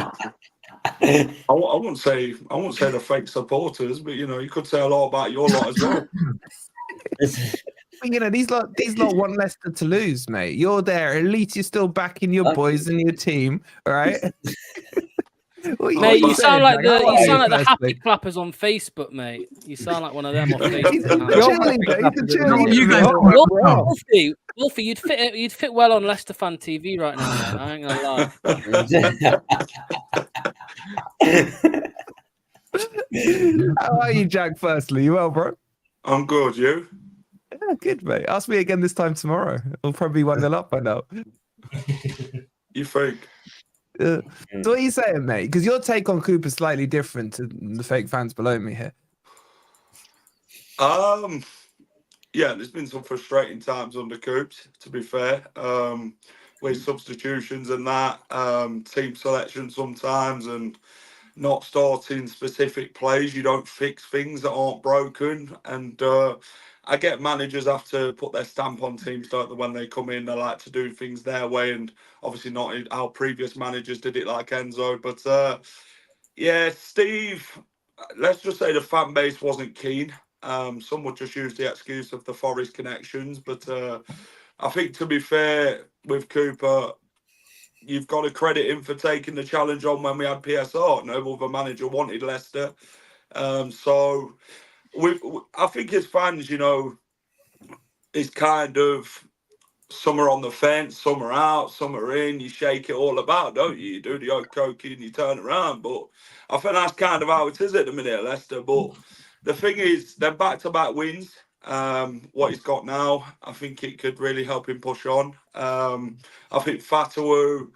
I won't say the fake supporters, but you know, you could say a lot about your lot as well. You know, these lot want Leicester to lose, mate. You're there. At least you're still backing your boys and your team, all right? Mate, you sound like the happy clappers on Facebook, mate. You sound like one of them on Facebook. Wolfie, you'd fit well on Leicester Fan TV right now, man. I ain't gonna lie. How are you, Jack? Firstly, you well, bro? I'm good. You? Yeah, good, mate. Ask me again this time tomorrow. It'll probably be 1-0 up by now. You fake. So what are you saying, mate? Because your take on Cooper is slightly different to the fake fans below me here. Yeah, there's been some frustrating times under Coops, to be fair. With substitutions and that, team selection sometimes, and not starting specific plays. You don't fix things that aren't broken. And I get managers have to put their stamp on teams, don't they? When they come in, they like to do things their way, and obviously not how previous managers did it, like Enzo. But yeah, Steve, let's just say the fan base wasn't keen. Some would just use the excuse of the Forest connections, but I think, to be fair with Cooper, you've got to credit him for taking the challenge on when we had PSR. No other manager wanted Leicester. So I think his fans, you know, is kind of some are on the fence, some are out, some are in. You shake it all about, don't you? You do the old cokey and you turn around. But I think that's kind of how it is at the minute, Leicester. But the thing is, they're back-to-back wins. What he's got now, I think it could really help him push on. I think Fatawu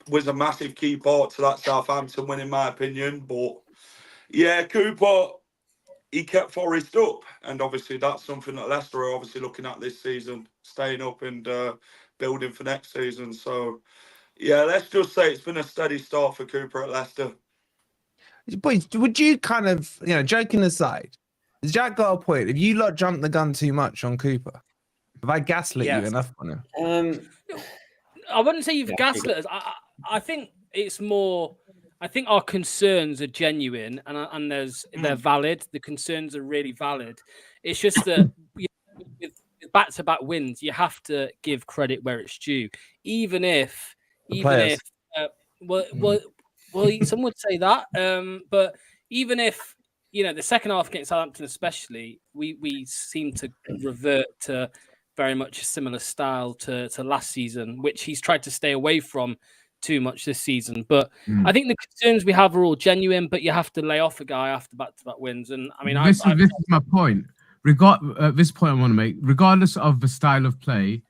was a massive key part to that Southampton win, in my opinion. But yeah, Cooper, he kept Forest up, and obviously that's something that Leicester are obviously looking at this season, staying up and building for next season. So yeah, let's just say it's been a steady start for Cooper at Leicester. Boys, would you kind of, joking aside, has Jack got a point? If you lot jumped the gun too much on Cooper, have I gaslit you enough on him? I wouldn't say you've gaslit us. I think it's more. I think our concerns are genuine and they're valid. The concerns are really valid. It's just that with back-to-back wins, you have to give credit where it's due, even if some would say that. But even if the second half against Southampton, especially, we seem to revert to very much a similar style to last season, which he's tried to stay away from too much this season. But I think the concerns we have are all genuine, but you have to lay off a guy after back-to-back wins. And I mean, this is my point. This point I want to make, regardless of the style of play,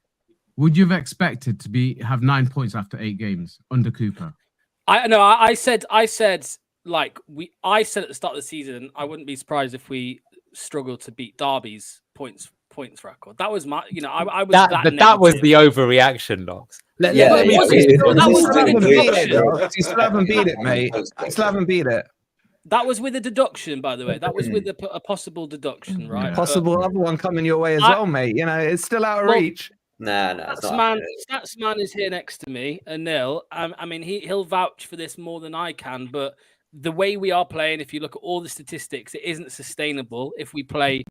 would you have expected to have 9 points after 8 games under Cooper? I said at the start of the season, I wouldn't be surprised if we struggled to beat Derby's points record. That was my, I was that was the overreaction, Dogs. You still haven't beat it, mate. You still haven't beat it. That was with a deduction, by the way. That was with a possible deduction, right? Possible other one coming your way as well, mate. It's still out of reach. Nah, Statsman is here next to me, Anil. I mean, he'll vouch for this more than I can, but the way we are playing, if you look at all the statistics, it isn't sustainable if we play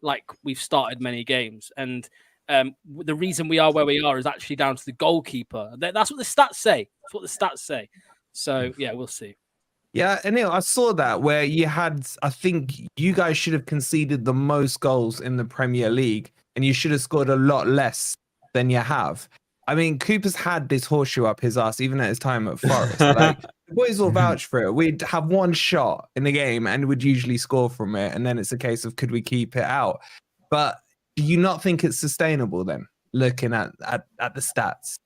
like we've started many games. And the reason we are where we are is actually down to the goalkeeper. That's what the stats say. So, yeah, we'll see. Yeah, Anil, I saw that where I think you guys should have conceded the most goals in the Premier League, and you should have scored a lot less than you have. I mean, Cooper's had this horseshoe up his ass even at his time at Forest. The boys will vouch for it. We'd have one shot in the game and would usually score from it, and then it's a case of could we keep it out? But do you not think it's sustainable then, looking at the stats?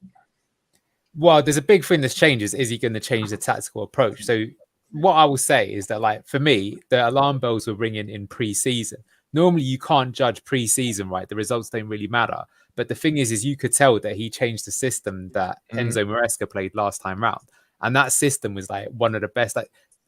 Well, there's a big thing that's changed. Is he going to change the tactical approach? So what I will say is that, for me, the alarm bells were ringing in pre-season. Normally, you can't judge pre-season, right? The results don't really matter. But the thing is you could tell that he changed the system that Enzo Maresca played last time round. And that system was one of the best.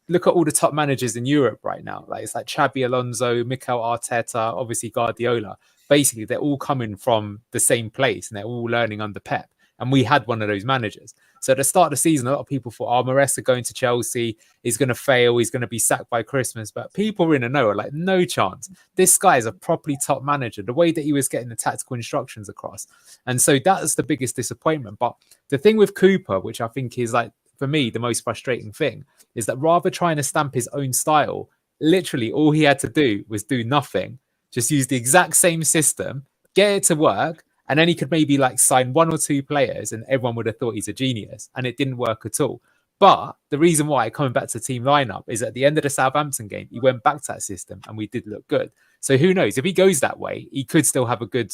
Look at all the top managers in Europe right now. It's like Xabi Alonso, Mikel Arteta, obviously Guardiola. Basically, they're all coming from the same place and they're all learning under Pep. And we had one of those managers. So at the start of the season, a lot of people thought, Maresca going to Chelsea, he's going to fail, he's going to be sacked by Christmas. But people in the know are no chance. This guy is a properly top manager, the way that he was getting the tactical instructions across. And so that's the biggest disappointment. But the thing with Cooper, which I think is, for me, the most frustrating thing, is that rather trying to stamp his own style, literally all he had to do was do nothing, just use the exact same system, get it to work, and then he could maybe sign 1 or 2 players and everyone would have thought he's a genius. And it didn't work at all. But the reason why, coming back to the team lineup, is at the end of the Southampton game, he went back to that system and we did look good. So who knows? If he goes that way, he could still have a good,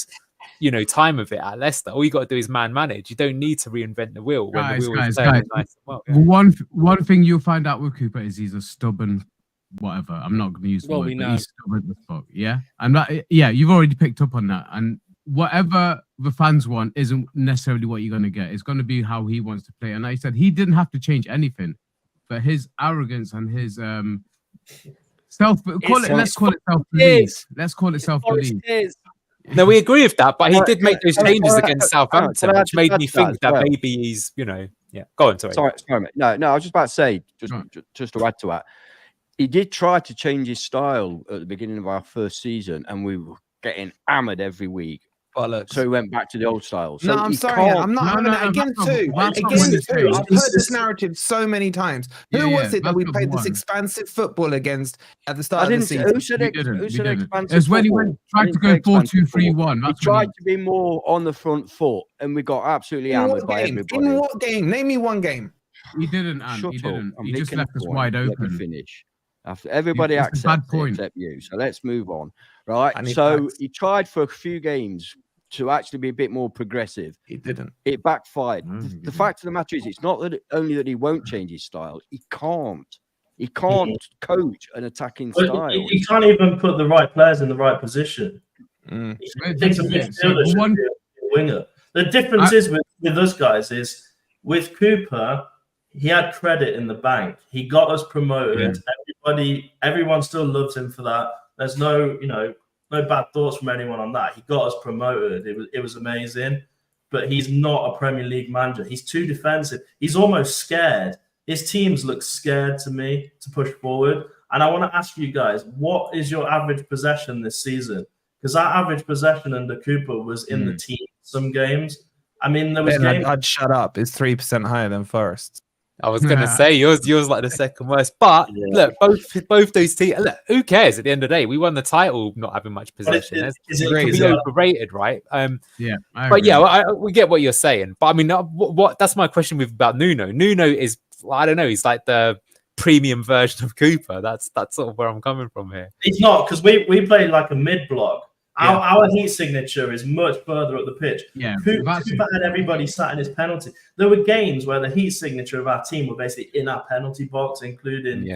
time of it at Leicester. All you got to do is man manage. You don't need to reinvent the wheel. Guys. Nice well, yeah. One thing you'll find out with Cooper is he's a stubborn whatever. I'm not going to use the word, but he's stubborn as fuck. Yeah. And you've already picked up on that. And whatever the fans want isn't necessarily what you're going to get. It's going to be how he wants to play. And like I said, he didn't have to change anything, but his arrogance and his let's call it self-belief. Let's call it self-belief. No, we agree with that, but he did make those changes against Southampton, which made me think that maybe he's, yeah. Go on, sorry, mate. No, I was just about to say, just to add to that, he did try to change his style at the beginning of our first season, and we were getting hammered every week. Bollocks. So he went back to the old style. So No, I'm he sorry. can't- I'm not No, having no, it no, against that's not- two. that's not Against what two. it's I've saying. heard this narrative so many times. Who Yeah, was it that that's we not played this one. expansive football against at the I start of the didn't. season? Who said We ex- didn't. who We said didn't. expansive It's when he football? went I tried didn't to say go expansive 4-2-3-1. football. He That's when tried to be more on the front foot, and we got absolutely In hammered what by game? everybody. In what game? Name me one game. he didn't. And Shut he up. didn't. I'm He just licking left the us point. wide Let me open. finish. After everybody It's a bad accepts it, point. except you. So let's move on. Right. I need So facts. he tried for a few games to actually be a bit more progressive. He didn't. It backfired. Mm, The fact of the matter is, it's not that only that he won't change his style. He can't. He can't coach an attacking But style. he can't even put the right players in the right position. Mm. He Well, thinks a this is it. So midfielder should one- be a winger. The difference is with us guys is with Cooper, he had credit in the bank. He got us promoted. Everyone still loves him for that. There's no bad thoughts from anyone on that. He got us promoted. It was amazing. But he's not a Premier League manager. He's too defensive. He's almost scared. His teams look scared to me to push forward. And I want to ask you guys, what is your average possession this season? Because our average possession under Cooper was in the team some games. I mean, there was Ben, games. I'd shut up. It's 3% higher than Forest. I was gonna say yours like the second worst, but look, both those teams. Look, who cares? At the end of the day, we won the title, not having much possession. Is It's it be overrated, right? Yeah, but yeah, we get what you're saying. But I mean, what that's my question with about Nuno. Nuno is, I don't know, he's like the premium version of Cooper. That's sort of where I'm coming from here. It's not, because we play like a mid block. Our heat signature is much further up the pitch. Yeah, Cooper had everybody sat in his penalty. There were games where the heat signature of our team were basically in our penalty box, including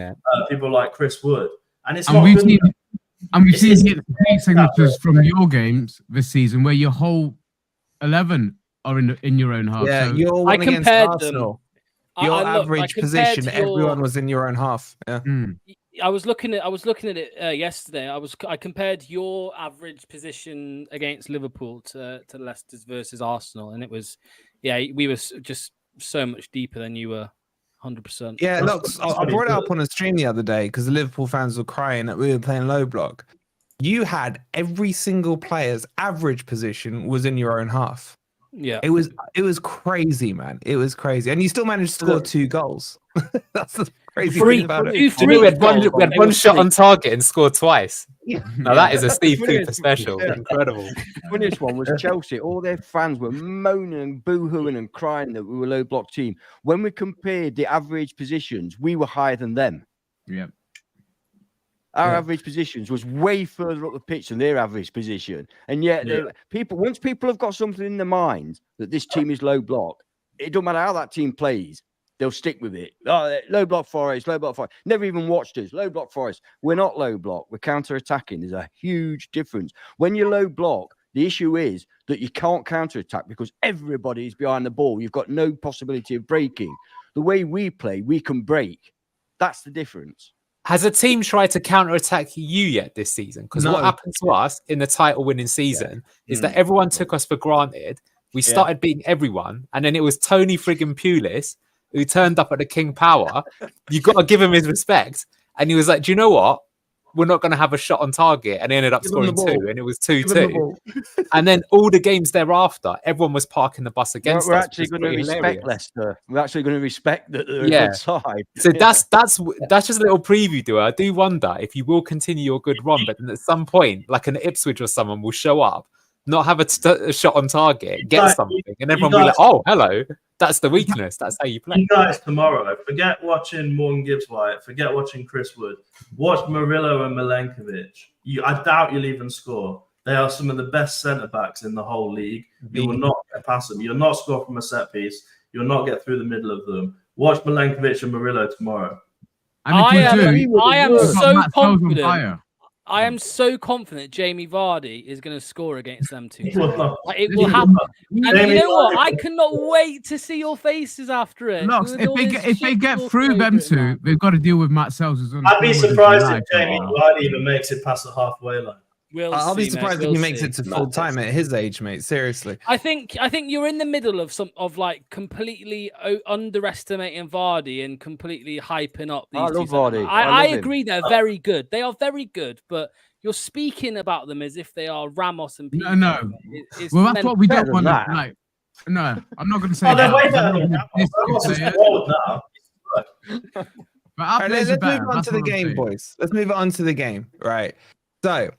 people like Chris Wood. And it's not we've good seen, enough. and we've seen heat signatures from your games this season where your whole 11 are in your own half. Yeah, so you're one against Arsenal. Your average position, everyone was in your own half. Yeah. I was looking at it yesterday. I compared your average position against Liverpool to Leicester's versus Arsenal, and it was, we were just so much deeper than you were. 100%. Yeah, look, I brought it up on a stream the other day because the Liverpool fans were crying that we were playing low block. You had every single player's average position was in your own half. Yeah, it was crazy, man. It was crazy, and you still managed to score 2 goals. That's the crazy thing about it. We had one shot on target and scored twice. Now that is a Steve Cooper special. Incredible. The funniest one was Chelsea. All their fans were moaning and boo-hooing and crying that we were a low block team. When we compared the average positions, we were higher than them. Yeah. Our average positions was way further up the pitch than their average position. And yet, once people have got something in their mind that this team is low block, it don't matter how that team plays, they'll stick with it. Oh, low block Forest, low block Forest. Never even watched us. Low block Forest. We're not low block. We're counter-attacking. There's a huge difference. When you're low block, the issue is that you can't counter-attack because everybody is behind the ball. You've got no possibility of breaking. The way we play, we can break. That's the difference. Has a team tried to counter-attack you yet this season? Because what happened to us in the title-winning season is that everyone took us for granted. We started beating everyone, and then it was Tony friggin' Pulis who turned up at the King Power. You got to give him his respect. And he was like, do you know what? We're not going to have a shot on target. And he ended up scoring 2, and it was 2-2. And then all the games thereafter, everyone was parking the bus against us. We're actually going to respect Leicester. We're actually going to respect that they're a good side. So that's just a little preview, do I do wonder if you will continue your good run, but then at some point, like an Ipswich or someone will show up, not have a shot on target, get something, and everyone will be like, oh, hello. That's the weakness. That's how you play. You guys tomorrow, forget watching Morgan Gibbs-White, forget watching Chris Wood. Watch Murillo and Milenkovic. I doubt you'll even score. They are some of the best centre-backs in the whole league. You will not get past them. You'll not score from a set piece. You'll not get through the middle of them. Watch Milenkovic and Murillo tomorrow. I am so confident. I am so confident Jamie Vardy is going to score against them too. It will happen. And you know what? I cannot wait to see your faces after it. Look, if they get through them two, they've got to deal with Matt Sells. I'd be surprised if Jamie Vardy even makes it past the halfway line. I'll be surprised if he makes it to full Madness. time at his age, mate. Seriously. I think you're in the middle of like completely underestimating Vardy and completely hyping up these I love two. Vardy. I love agree they're very good. They are very good, but you're speaking about them as if they are Ramos and Pico. No. It's Well, that's what we don't better want than to that. like. No, I'm not going to say Oh, that. they're way I'm better not than gonna that. say it. Forward now. But our All right, players are let's better. move on That's to the what I'm game, saying. boys. Let's move on to the game. Right. So,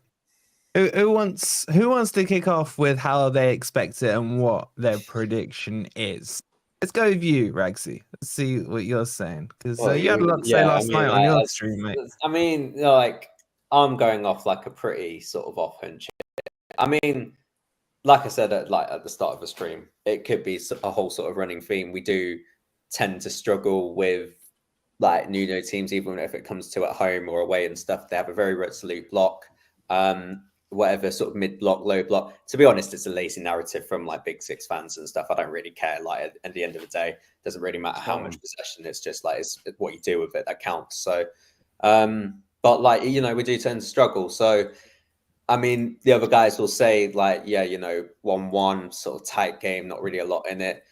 who wants to kick off with how they expect it and what their prediction is? Let's go with you, Ragsy. Let's see what you're saying, because you had a lot to say last night on your stream, mate. I mean, like, I'm going off like a pretty sort of off-hunch. I mean, like I said at the start of the stream, it could be a whole sort of running theme. We do tend to struggle with like Nuno teams, even if it comes to at home or away and stuff. They have a very resolute block, whatever sort of mid block, low block. To be honest, it's a lazy narrative from like Big Six fans and stuff. I don't really care. Like at the end of the day, it doesn't really matter how much possession. It's just like it's what you do with it that counts. So, but like we do tend to struggle. So, I mean, the other guys will say like, yeah, 1-1 sort of tight game, not really a lot in it.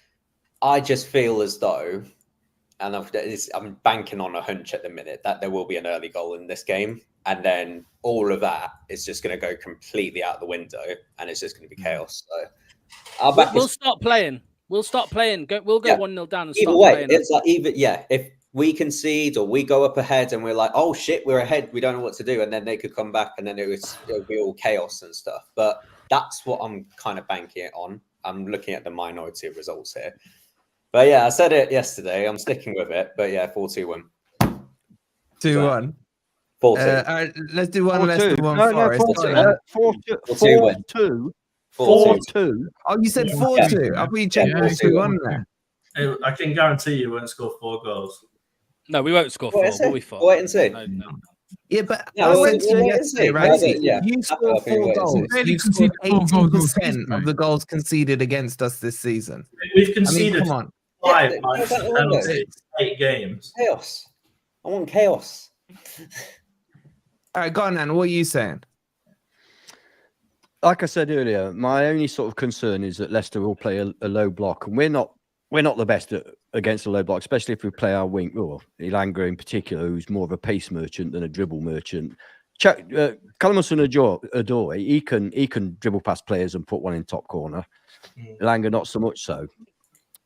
I just feel as though, and I'm banking on a hunch at the minute that there will be an early goal in this game, and then all of that is just going to go completely out the window, and it's just going to be chaos. So we'll stop playing. We'll stop playing. We'll go 1-0 down and either stop way, playing. it's like if we concede or we go up ahead and we're like, oh shit, we're ahead, we don't know what to do, and then they could come back and then it'll be all chaos and stuff. But that's what I'm kind of banking it on. I'm looking at the minority of results here. But yeah, I said it yesterday. I'm sticking with it. But yeah, 4-2 win. 2-1. 4-2. All right, let's do one Leicester, one Forest. 4-2. 4-2. Oh, you said 4-2. I thought you checked 4-2-1 there. I can guarantee you won't score 4 goals. No, we won't score 4. We'll be fine. Wait and see. No. Yeah, but Yeah, I wait, said to you wait, yesterday, wait, right? wait, yeah. You scored 4 goals. Really You scored conceded 4 goals all 80% season, of mate. the goals conceded against us this season. We've I conceded mean, come on. 5 Yeah, minus I don't know. penalties, 8 games. Chaos. I want chaos. All right, go on, Nan. What are you saying? Like I said earlier, my only sort of concern is that Leicester will play a low block, and we're not the best against a low block, especially if we play our wing, or Ilanga in particular, who's more of a pace merchant than a dribble merchant. Callum Hudson-Odoi, he can dribble past players and put one in top corner. Ilanga not so much so.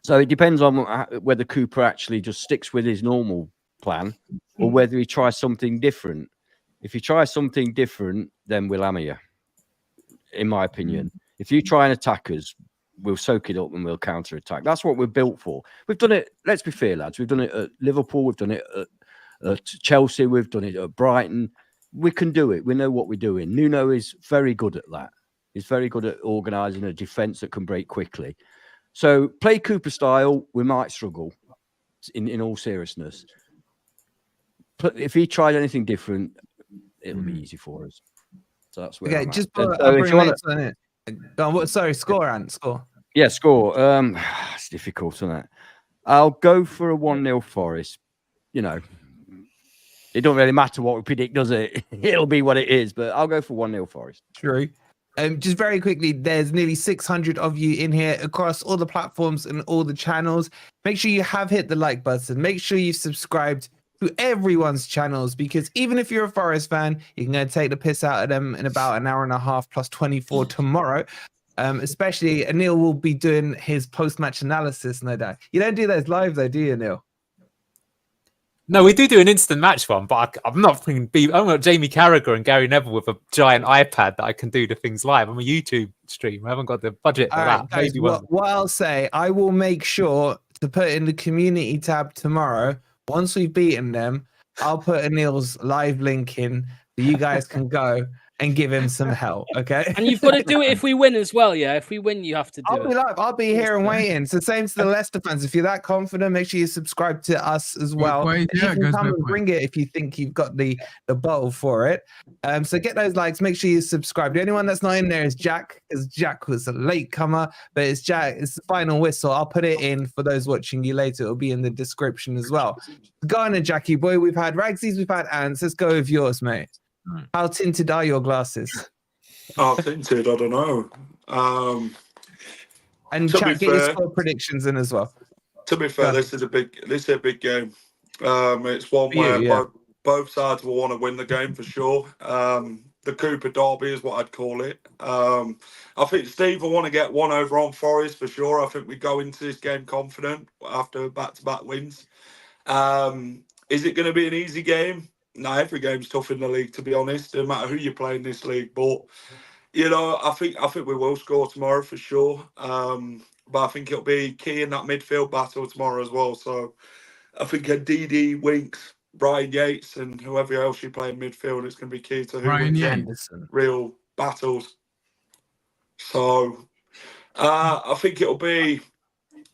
So it depends on whether Cooper actually just sticks with his normal plan or whether he tries something different. If he tries something different, then we'll hammer you, in my opinion. If you try and attack us, we'll soak it up and we'll counter-attack. That's what we're built for. We've done it, let's be fair, lads. We've done it at Liverpool. We've done it at Chelsea. We've done it at Brighton. We can do it. We know what we're doing. Nuno is very good at that. He's very good at organising a defence that can break quickly. So play Cooper style, we might struggle, in all seriousness. But if he tried anything different, it'll be easy for us. So that's where I'm just at. put So if you wanna... on it. Sorry, score, Ant. Score. Yeah, score. It's difficult, isn't it? I'll go for a 1-0 Forest. It don't really matter what we predict, does it? It'll be what it is, but I'll go for 1-0 Forest. True. Just very quickly, there's nearly 600 of you in here across all the platforms and all the channels. Make sure you have hit the like button. Make sure you've subscribed to everyone's channels, because even if you're a Forest fan, you can go take the piss out of them in about an hour and a half plus 24 tomorrow. Especially Anil will be doing his post-match analysis, no doubt. You don't do those live though, do you, Anil? No, we do an instant match one, but I'm not Jamie Carragher and Gary Neville with a giant iPad that I can do the things live. I'm a YouTube stream. I haven't got the budget for that. Guys, what I'll say, I will make sure to put in the community tab tomorrow. Once we've beaten them, I'll put Anil's live link in so you guys can go and give him some help, okay? And you've got to do it if we win as well, yeah? If we win, you have to do it. I'll be here and waiting. So same to the Leicester fans. If you're that confident, make sure you subscribe to us as well. You can come and bring it if you think you've got the bottle for it. So get those likes. Make sure you subscribe. The only one that's not in there is Jack, because Jack was a late comer, but it's Jack. It's the final whistle. I'll put it in for those watching you later. It'll be in the description as well. Go on, Jackie boy. We've had Ragsies, we've had Ants. Let's go with yours, mate. How tinted are your glasses? Tinted, I don't know. And to chat, be get your fair- score predictions in as well. To be fair, Go. this is a big game. It's one For you, where yeah. both sides will want to win the game for sure. The Cooper derby is what I'd call it. I think Steve will want to get one over on Forest for sure. I think we go into this game confident after back-to-back wins. Is it going to be an easy game? No, every game's tough in the league, to be honest. No matter who you play in this league, but I think we will score tomorrow for sure. But I think it'll be key in that midfield battle tomorrow as well. So I think a DD, Winks, Brian Yates, and whoever else you play in midfield, it's going to be key to who Brian wins Yates. real battles. So I think it'll be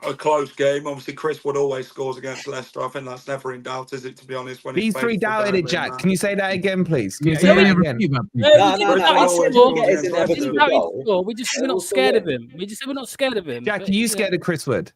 a close game. Obviously, Chris Wood always scores against Leicester. I think that's never in doubt, is it, to be honest? When These it's three based on doubted Burnley it, and Jack. that. Can you say that again, please? Can you Yeah, say yeah, that yeah, again? repeat that, please. No, No, we no, didn't no, doubt his it's score. get his We inevitable didn't doubt his goal. score. We just said we're not scared of him. We just said we're not scared of him. Jack, But, are you yeah. scared of Chris Wood?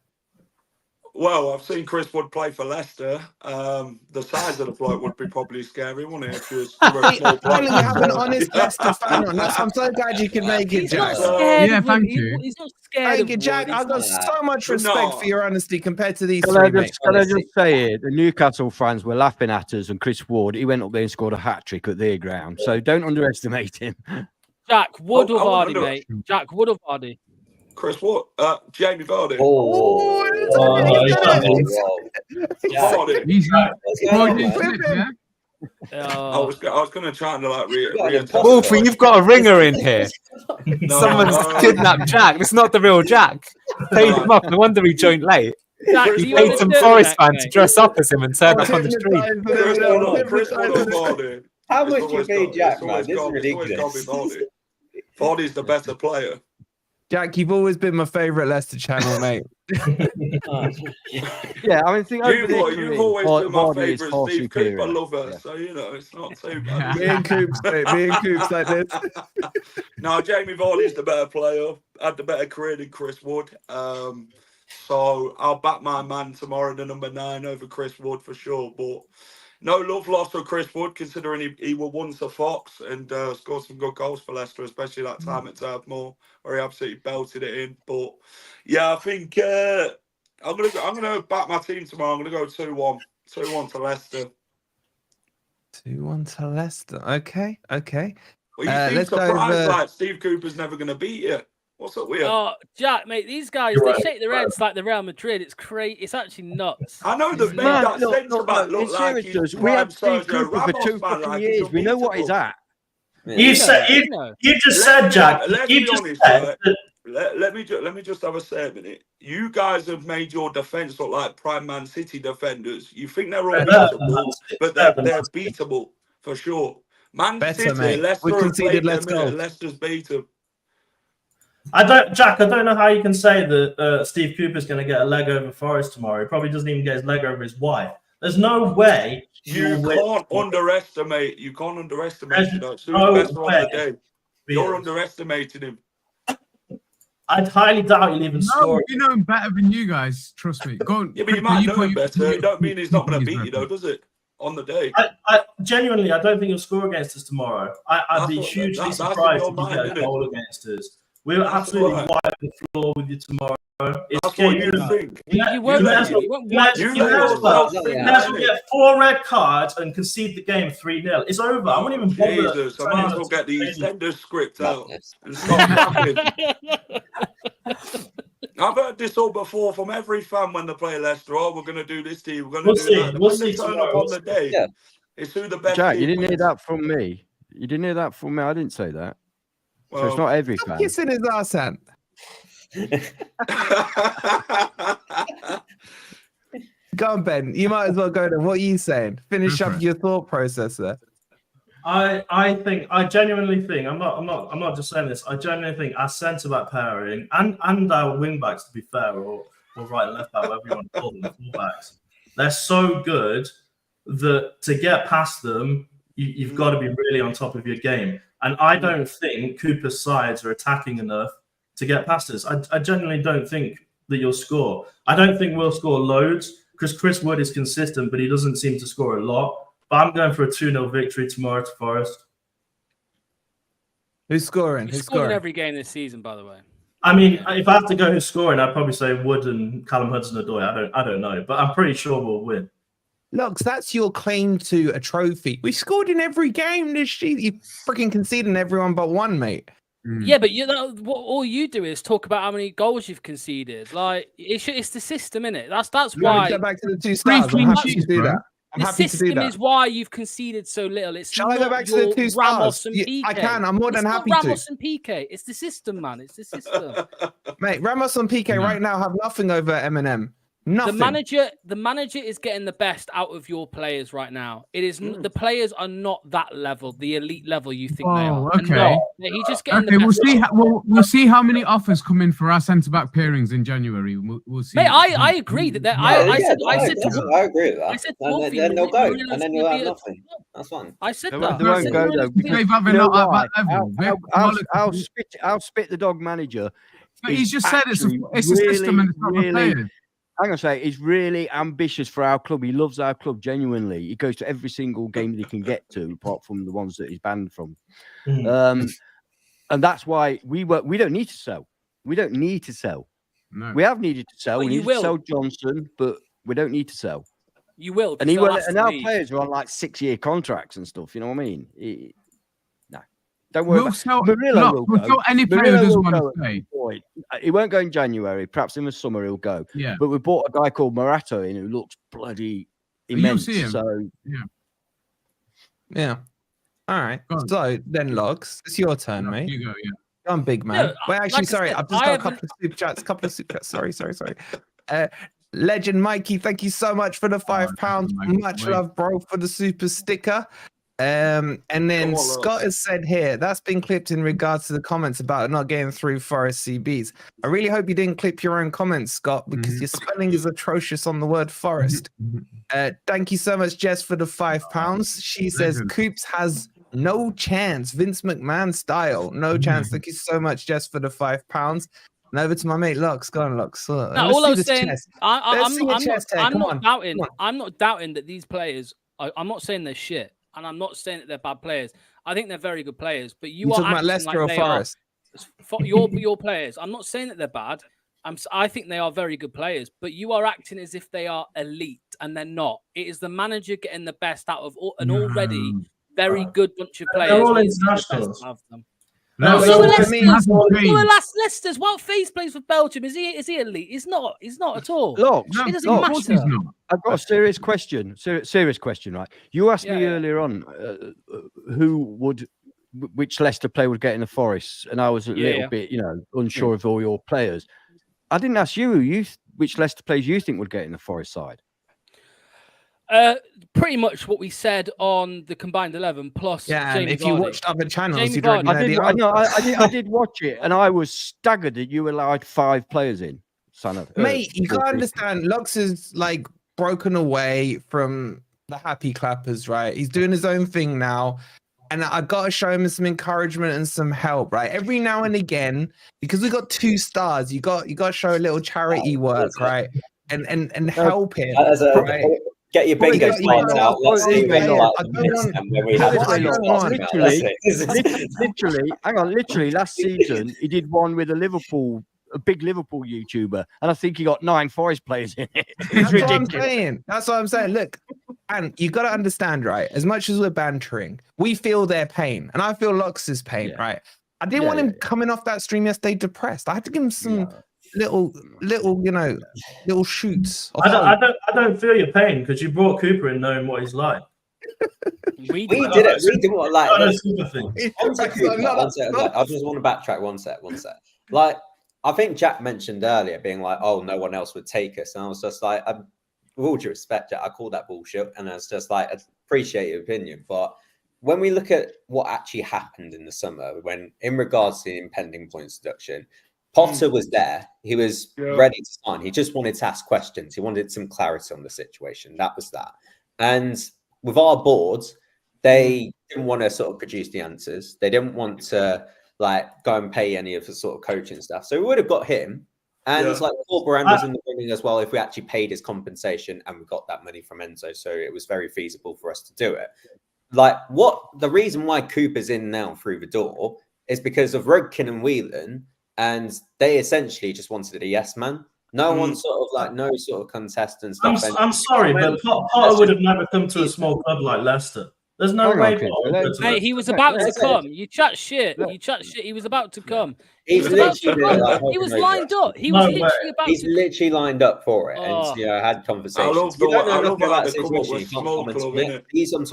Well, I've seen Chris Wood play for Leicester. The size of the bloke would be probably scary, wouldn't it? If you were a small bloke. Finally, we have an honest Leicester fan on. I'm so glad you could make it, He's not Jack. scared Yeah, of thank Wood. you. He's not scared Thank of you, Jack. Wood. I've got He's not. so much But respect no. for your honesty compared to these Can three, I mate. just say it? The Newcastle fans were laughing at us, and Chris Ward, he went up there and scored a hat trick at their ground. So don't underestimate him. Jack, Wood I or Vardy, wonder- mate? Jack, Wood or Vardy? Chris Wood, Jamie Vardy. Oh, Vardy. He's What's going on, man? slip, yeah? I was going to try and like got an reattach. Wolfie, you've got a ringer in here. No, Someone's kidnapped Jack. It's not the real Jack. Paid him off. No wonder he joined late. Jack, He do you Paid have some a shirt Forest back, fan to mate? dress up as him and turn up on the street. Chris Wood or Vardy. How It's much you always pay got- Jack, it's man? always This is got- it's always ridiculous. got to be Vardy. Vardy's the better player. Jack, you've always been my favourite Leicester channel, mate. Yeah, I mean, think over their You've career, always been my Vardy is favourite far Steve superior. Cooper lover, Yeah. so it's not too Me bad. and Coops, mate. Me and Coops like this. No, Jamie Vardy's the better player, had the better career than Chris Wood. So I'll back my man tomorrow, the number 9 over Chris Wood for sure. But no love lost for Chris Wood, considering he was once a Fox and scored some good goals for Leicester, especially that time at Turf Moor where he absolutely belted it in. But yeah, I think I'm gonna back my team tomorrow. I'm gonna go 2-1 to Leicester. 2-1 to Leicester. Okay. Well, you seem let's go surprised over- like Steve Cooper's never gonna beat you. What's up with you? Oh, Jack, mate, these guys, You're they right. shake their heads like the Real Madrid. It's crazy. It's actually nuts. I know they've made Man, that look, sense about in look like he's seriousness, we prime had Steve Sergio Cooper for Ramos, 2 man, fucking like he's years. We know what he's unbeatable. at. You said You know. you just said, Jack. Let's You be just honest, said right? that Let me just have a say a minute. You guys have made your defense look like prime Man City defenders. You think they're unbeatable, but they're beatable for sure. Man Better, City, mate. Leicester We have conceded played less them, goals. Leicester's beat them. Jack, I don't know how you can say that Steve Cooper's going to get a leg over Forest tomorrow. He probably doesn't even get his leg over his wife. There's no way You can't underestimate. You can't underestimate. There's Who's no the best on way. the day? You're underestimating him. I'd highly doubt he'll even No, score. we know him better than you guys. Trust me. Go on. Yeah, but you Cooper, might know put him your- better. It don't mean he's not going to Please, beat you, though, does it? On the day. I genuinely, I don't think he'll score against us tomorrow. I'd That's be what- hugely that's in surprised your if he mind, get a isn't it? goal against us. We'll That's absolutely right. wipe the floor with you tomorrow. It's That's what you game. think. You won't. let- You won't you watch let- it. You you let let- yourself you think let- that, We'll innit? get 4 red cards and concede the game 3-0. It's over. I won't even bother. Jesus, I might as well get the EastEnders script out Madness. and stop laughing. I've heard this all before from every fan when they play Leicester. Oh, we're going to do this to you. We're going to We'll do see. that. We'll When they see turn tomorrow. up on the day, Yeah. it's who the best Jack, team you didn't hear wins. that from me. You didn't hear that from me. I didn't say that. So it's Well, not every fan. Kissing his ass, Ant. Go on, Ben. You might as well go then. What are you saying? Finish Go for up it. your thought process there. I genuinely think I'm not just saying this. I genuinely think our centre back pairing and our wing backs, to be fair, or right and left back, whatever you want to call them, full backs, they're so good that to get past them, you've got to be really on top of your game. And I don't think Cooper's sides are attacking enough to get past us. I genuinely don't think that you'll score. I don't think we'll score loads because Chris Wood is consistent, but he doesn't seem to score a lot. But I'm going for a 2-0 victory tomorrow to Forest. Who's scoring? He's Who's scored in scoring? every game this season, by the way. I mean, if I have to go who's scoring, I'd probably say Wood and Callum Hudson-Odoi. I don't know, but I'm pretty sure we'll win. Lux, that's your claim to a trophy. We scored in every game this year. You freaking conceded in everyone but one, mate. Yeah, but you know what? All you do is talk about how many goals you've conceded. Like it's the system, innit? That's You want why. to get back to the 2 stars? I'm happy to do that. I'm The happy to do system that. is why you've conceded so little. It's Shall I go not back to the your 2 Ramos stars? and Yeah, PK. I can. I'm more than It's happy not to. Ramos and PK. It's the system, man. It's the system. Mate, Ramos and PK right now have nothing over Eminem. Nothing. The manager is getting the best out of your players right now. It is the players are not that level, the elite level you think they are. Okay. He's just getting Okay, the we'll best. see. We'll see how many offers come in for our centre back pairings in January. We'll see. Mate, I agree that I said I agree with that. I said and then they'll go, and then you'll have nothing. That's fine. I said They that. won't go though. They've You having know not at why? that level. I'll spit the dog manager. But he's just said it's actually a system and it's not the really, players. I'm gonna say he's really ambitious for our club. He loves our club genuinely. He goes to every single game that he can get to, apart from the ones that he's banned from. And that's why we don't need to sell. We don't need to sell. No. We have needed to sell. But We you need will. to sell Johnson, but we don't need to sell. You will. And our players are on like 6-year contracts and stuff. You know what I mean? No, don't worry. We'll sell, Murillo we'll sell any player who doesn't want to play. He won't go in January. Perhaps in the summer he'll go. Yeah. But we bought a guy called Morata in who looks bloody immense. see him. So Yeah. All right. Go on. So then, Logs, it's your turn, mate. You go, yeah. Go on, big man. No, Wait, actually, like I sorry. said, I've just I got a haven't- couple of super chats. Sorry. Legend Mikey, thank you so much for the £5. Mikey, Much wait. love, bro, for the super sticker. And then Come on, Scott has said here, that's been clipped in regards to the comments about not getting through Forest CBs. I really hope you didn't clip your own comments, Scott, because your spelling is atrocious on the word forest. Thank you so much, Jess, for the £5. She says Legend. Coops has no chance, Vince McMahon style. No chance. Thank you so much, Jess, for the £5. And over to my mate Lux. Go on, Lux. No, all I was saying, I'm Come not doubting that these players. I'm not saying they're shit, and I'm not saying that they're bad players. I think they're very good players. But you You are talking about acting Leicester like or they are. Forest? Your players. I'm not saying that they're bad. I think they are very good players, but you are acting as if they are elite, and they're not. It is the manager getting the best out of an already very good bunch of players. They're all He's getting the best internationals. out of them. No, No, So so Leicester's- I mean, so Leicester's. Well, FaZe plays for Belgium. Is he elite? He's not. He's not at all. look, No, It doesn't of matter. course he's not. I've got a serious question. Serious question, right? You asked me Yeah. earlier on which Leicester player would get in the Forest, and I was a little bit, unsure of all your players. I didn't ask you which Leicester players you think would get in the Forest side. Pretty much what we said on the combined 11 plus. Yeah, and Jamie if you Vardy. watched other channels, Jamie you'd already Vardy. know the answer. I did watch it, and I was staggered that you allowed 5 players in. Mate, you gotta understand, Lux is like broken away from the happy clappers, right? He's doing his own thing now. And I gotta show him some encouragement and some help, right? Every now and again, because we got 2 stars, you got to show a little charity work, right? And help him. Right? Get your bingo cards out. Let's see when literally last season he did one with a big Liverpool YouTuber, and I think he got 9 Forest players in it. It's ridiculous. That's what I'm saying. Look, and you got to understand, right? As much as we're bantering, we feel their pain, and I feel Lux's pain, right? I didn't want him coming off that stream yesterday depressed. I had to give him some little shoots. I don't feel your pain because you brought Cooper in knowing what he's like. We did it. We did what like. I I just want to backtrack one sec. Like, I think Jack mentioned earlier being like, "Oh, no one else would take us," and I was just like, with all due respect, Jack, I call that bullshit, and it's just like, I appreciate your opinion, but when we look at what actually happened in the summer, when in regards to the impending points deduction, Potter was there. He was ready to sign. He just wanted to ask questions. He wanted some clarity on the situation. That was that. And with our boards, they didn't want to sort of produce the answers. They didn't want to go and pay any of the sort of coaching stuff. So we would have got him. And Corberan was in the running as well if we actually paid his compensation and we got that money from Enzo. So it was very feasible for us to do it. The reason why Cooper's in now through the door is because of Rodkin and Whelan, and they essentially just wanted a yes man. No one sort of like no sort of contest and stuff. I'm sorry, but Potter would have never come to a small club like Leicester. There's no way. Hey, he was about to come. You chat shit. You chat shit. He was about to come. He was lined up. He was literally about He's to. literally lined up for it, and you know, had conversations.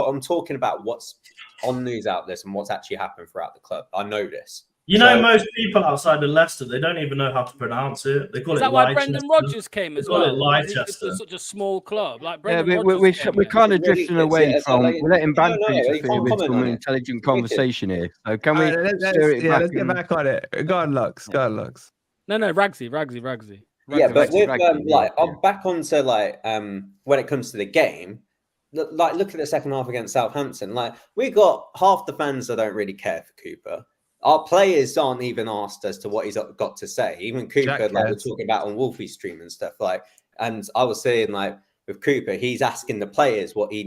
I'm talking about what's on news outlets and what's actually happened throughout the club. I know this. You know, most people outside of Leicester, they don't even know how to pronounce it. They call it. Is that why Brendan Rodgers came as well? It's such a small club. Like we're kind of drifting away from. We're letting banter interfere with some intelligent conversation here. So can we? Let's get back on it. Go on, Lux. No, Ragsy. Yeah, but with like, I'm back onto like when it comes to the game. Like, look at the second half against Southampton. Like, we got half the fans that don't really care for Cooper. Our players aren't even asked as to what he's got to say. Even Cooper, like we're talking about on Wolfie's stream and stuff. Like, and I was saying, like, with Cooper, he's asking the players what he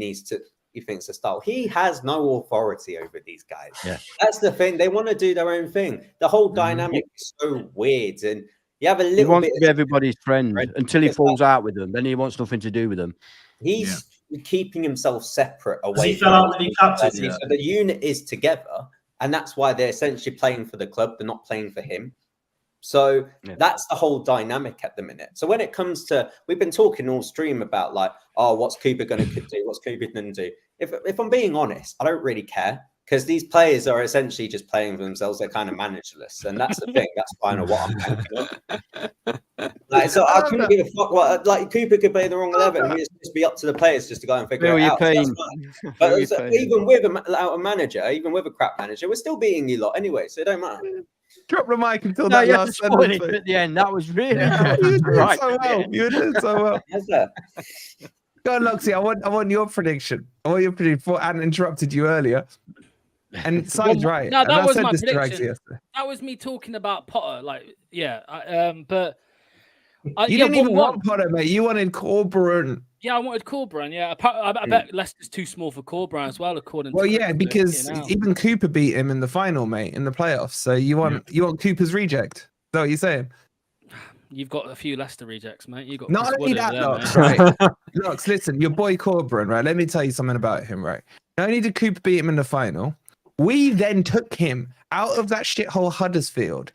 thinks to style. He has no authority over these guys. Yeah. That's the thing. They want to do their own thing. The whole dynamic is so weird, and you have a little. He wants to be everybody's friend until he falls out with them. Then he wants nothing to do with them. He's keeping himself separate away. He fell out with the captain. So the unit is together. And that's why they're essentially playing for the club. They're not playing for him. So that's the whole dynamic at the minute. So when it comes to, we've been talking all stream about like, oh, what's Cooper going to do? What's Cooper going to do? If I'm being honest, I don't really care because these players are essentially just playing for themselves. They're kind of managerless. And that's the thing. That's kind of what I'm thinking of. Like, so I couldn't give a fuck what, like Cooper could play the wrong 11 and it's just be up to the players just to go and figure it out. But even with a manager, even with a crap manager, we're still beating you lot anyway, so it don't matter. Drop the mic until that last sentence at the end. That was really You did so well. Go on, Luxie. I want your prediction. I want your prediction before Anne interrupted you earlier. And Side's right. No, that was my prediction. That was me talking about Potter. Like, but you didn't even want Potter, mate. You wanted Corberan. Yeah, I wanted Corberan. Yeah, I bet Leicester's too small for Corberan as well, according to. Because even Cooper beat him in the final, mate, in the playoffs. So you want Cooper's reject? Is that what you're saying? You've got a few Leicester rejects, mate. You got not only that, Lux, right? Lux, listen, your boy Corberan, right? Let me tell you something about him, right? Not only did Cooper beat him in the final, we then took him out of that shithole Huddersfield,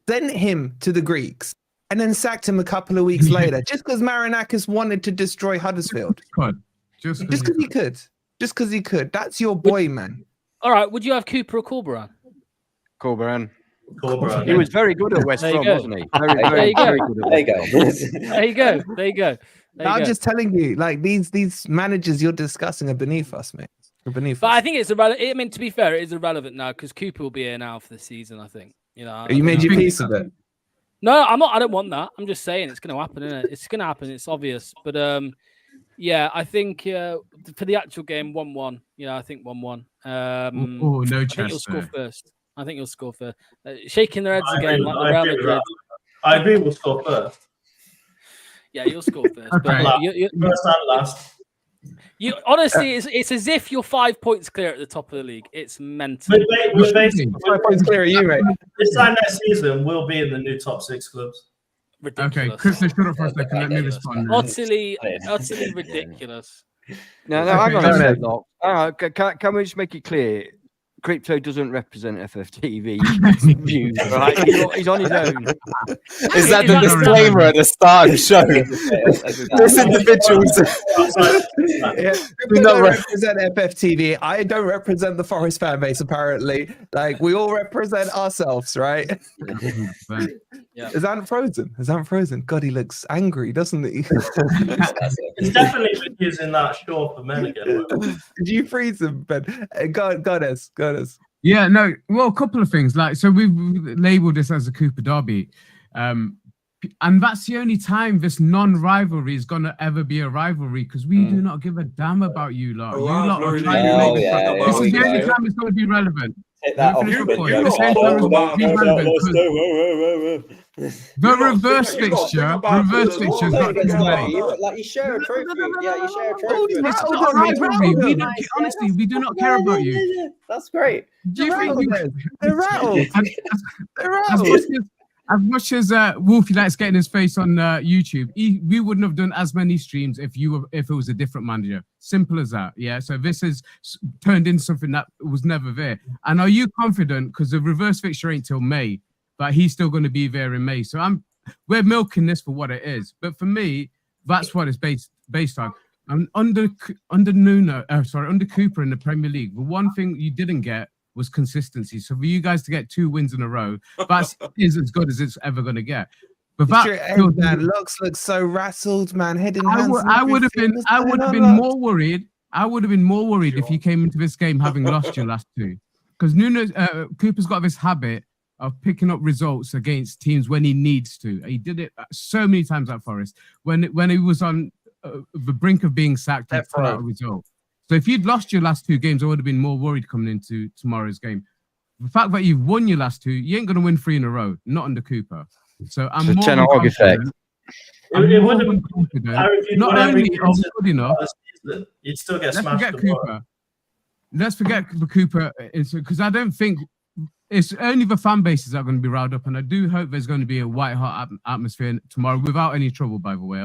sent him to the Greeks, and then sacked him a couple of weeks later, just because Marinakis wanted to destroy Huddersfield. Just because he could. Just because he could. That's your boy, man. All right. Would you have Cooper or Corberan? Corberan. He was very good at West Brom, wasn't he? There you go. I'm just telling you, like these managers you're discussing are beneath us, mate. But I think it's irrelevant. I mean, to be fair, it is irrelevant now because Cooper will be here now for the season. I think. You know. You made your peace of it. No, I'm not. I don't want that. I'm just saying it's going to happen, isn't it? It's going to happen. It's obvious. But I think for the actual game, 1-1. I think 1-1. No chance. You'll score first. I think you'll score first. Shaking their heads again, like the Real Madrid. I agree. We'll score first. Yeah, you'll score first. First and last. Honestly, it's as if you're 5 points clear at the top of the league. It's mental. We're basically 5 points clear of you, mate. This time next season, we'll be in the new top 6 clubs. Ridiculous. Okay, Chris, shut up for a second. Let me respond. Utterly ridiculous. No, hang on a second. Can we just make it clear? Crypto doesn't represent FFTV views, right? He's on his own. Is that the disclaimer at the start of the show? This individual's do not represent FFTV. I don't represent the Forest fan base, apparently. Like, we all represent ourselves, right? Is Ant frozen? God, he looks angry, doesn't he? It's definitely using that short for men again. Did you freeze him, Ben? Goddess. Yeah, no. Well, a couple of things. Like, so we've labelled this as a Cooper derby. And that's the only time this non-rivalry is gonna ever be a rivalry because we do not give a damn about you lot. You lot are trying to make this is the only time it's gonna be relevant. The reverse fixture is not like you share a trophy. Yeah, you share a trophy. It's not a rivalry. Honestly, we do not care about you. That's great. Do you think they're rattled? As much as Wolfie likes getting his face on YouTube, we wouldn't have done as many streams if it was a different manager. Simple as that. Yeah. So this has turned into something that was never there. And are you confident? Because the reverse fixture ain't till May, but he's still going to be there in May. So we're milking this for what it is. But for me, that's what it's based on. And under Cooper in the Premier League, the one thing you didn't get was consistency. So for you guys to get 2 wins in a row, that is as good as it's ever going to get. But that looks so rattled, man. I would have been more worried. I would have been more worried if you came into this game having lost your last 2, because Cooper's got this habit of picking up results against teams when he needs to. He did it so many times at Forest when he was on the brink of being sacked and pull out a result. So if you'd lost your last 2 games, I would have been more worried coming into tomorrow's game. The fact that you've won your last 2, you ain't going to win 3 in a row, not under Cooper. So I'm more confident. Not only are we good enough, you'd still get smashed. Let's forget the Cooper, because I don't think it's only the fan bases that are going to be riled up, and I do hope there's going to be a white-hot atmosphere tomorrow without any trouble, by the way.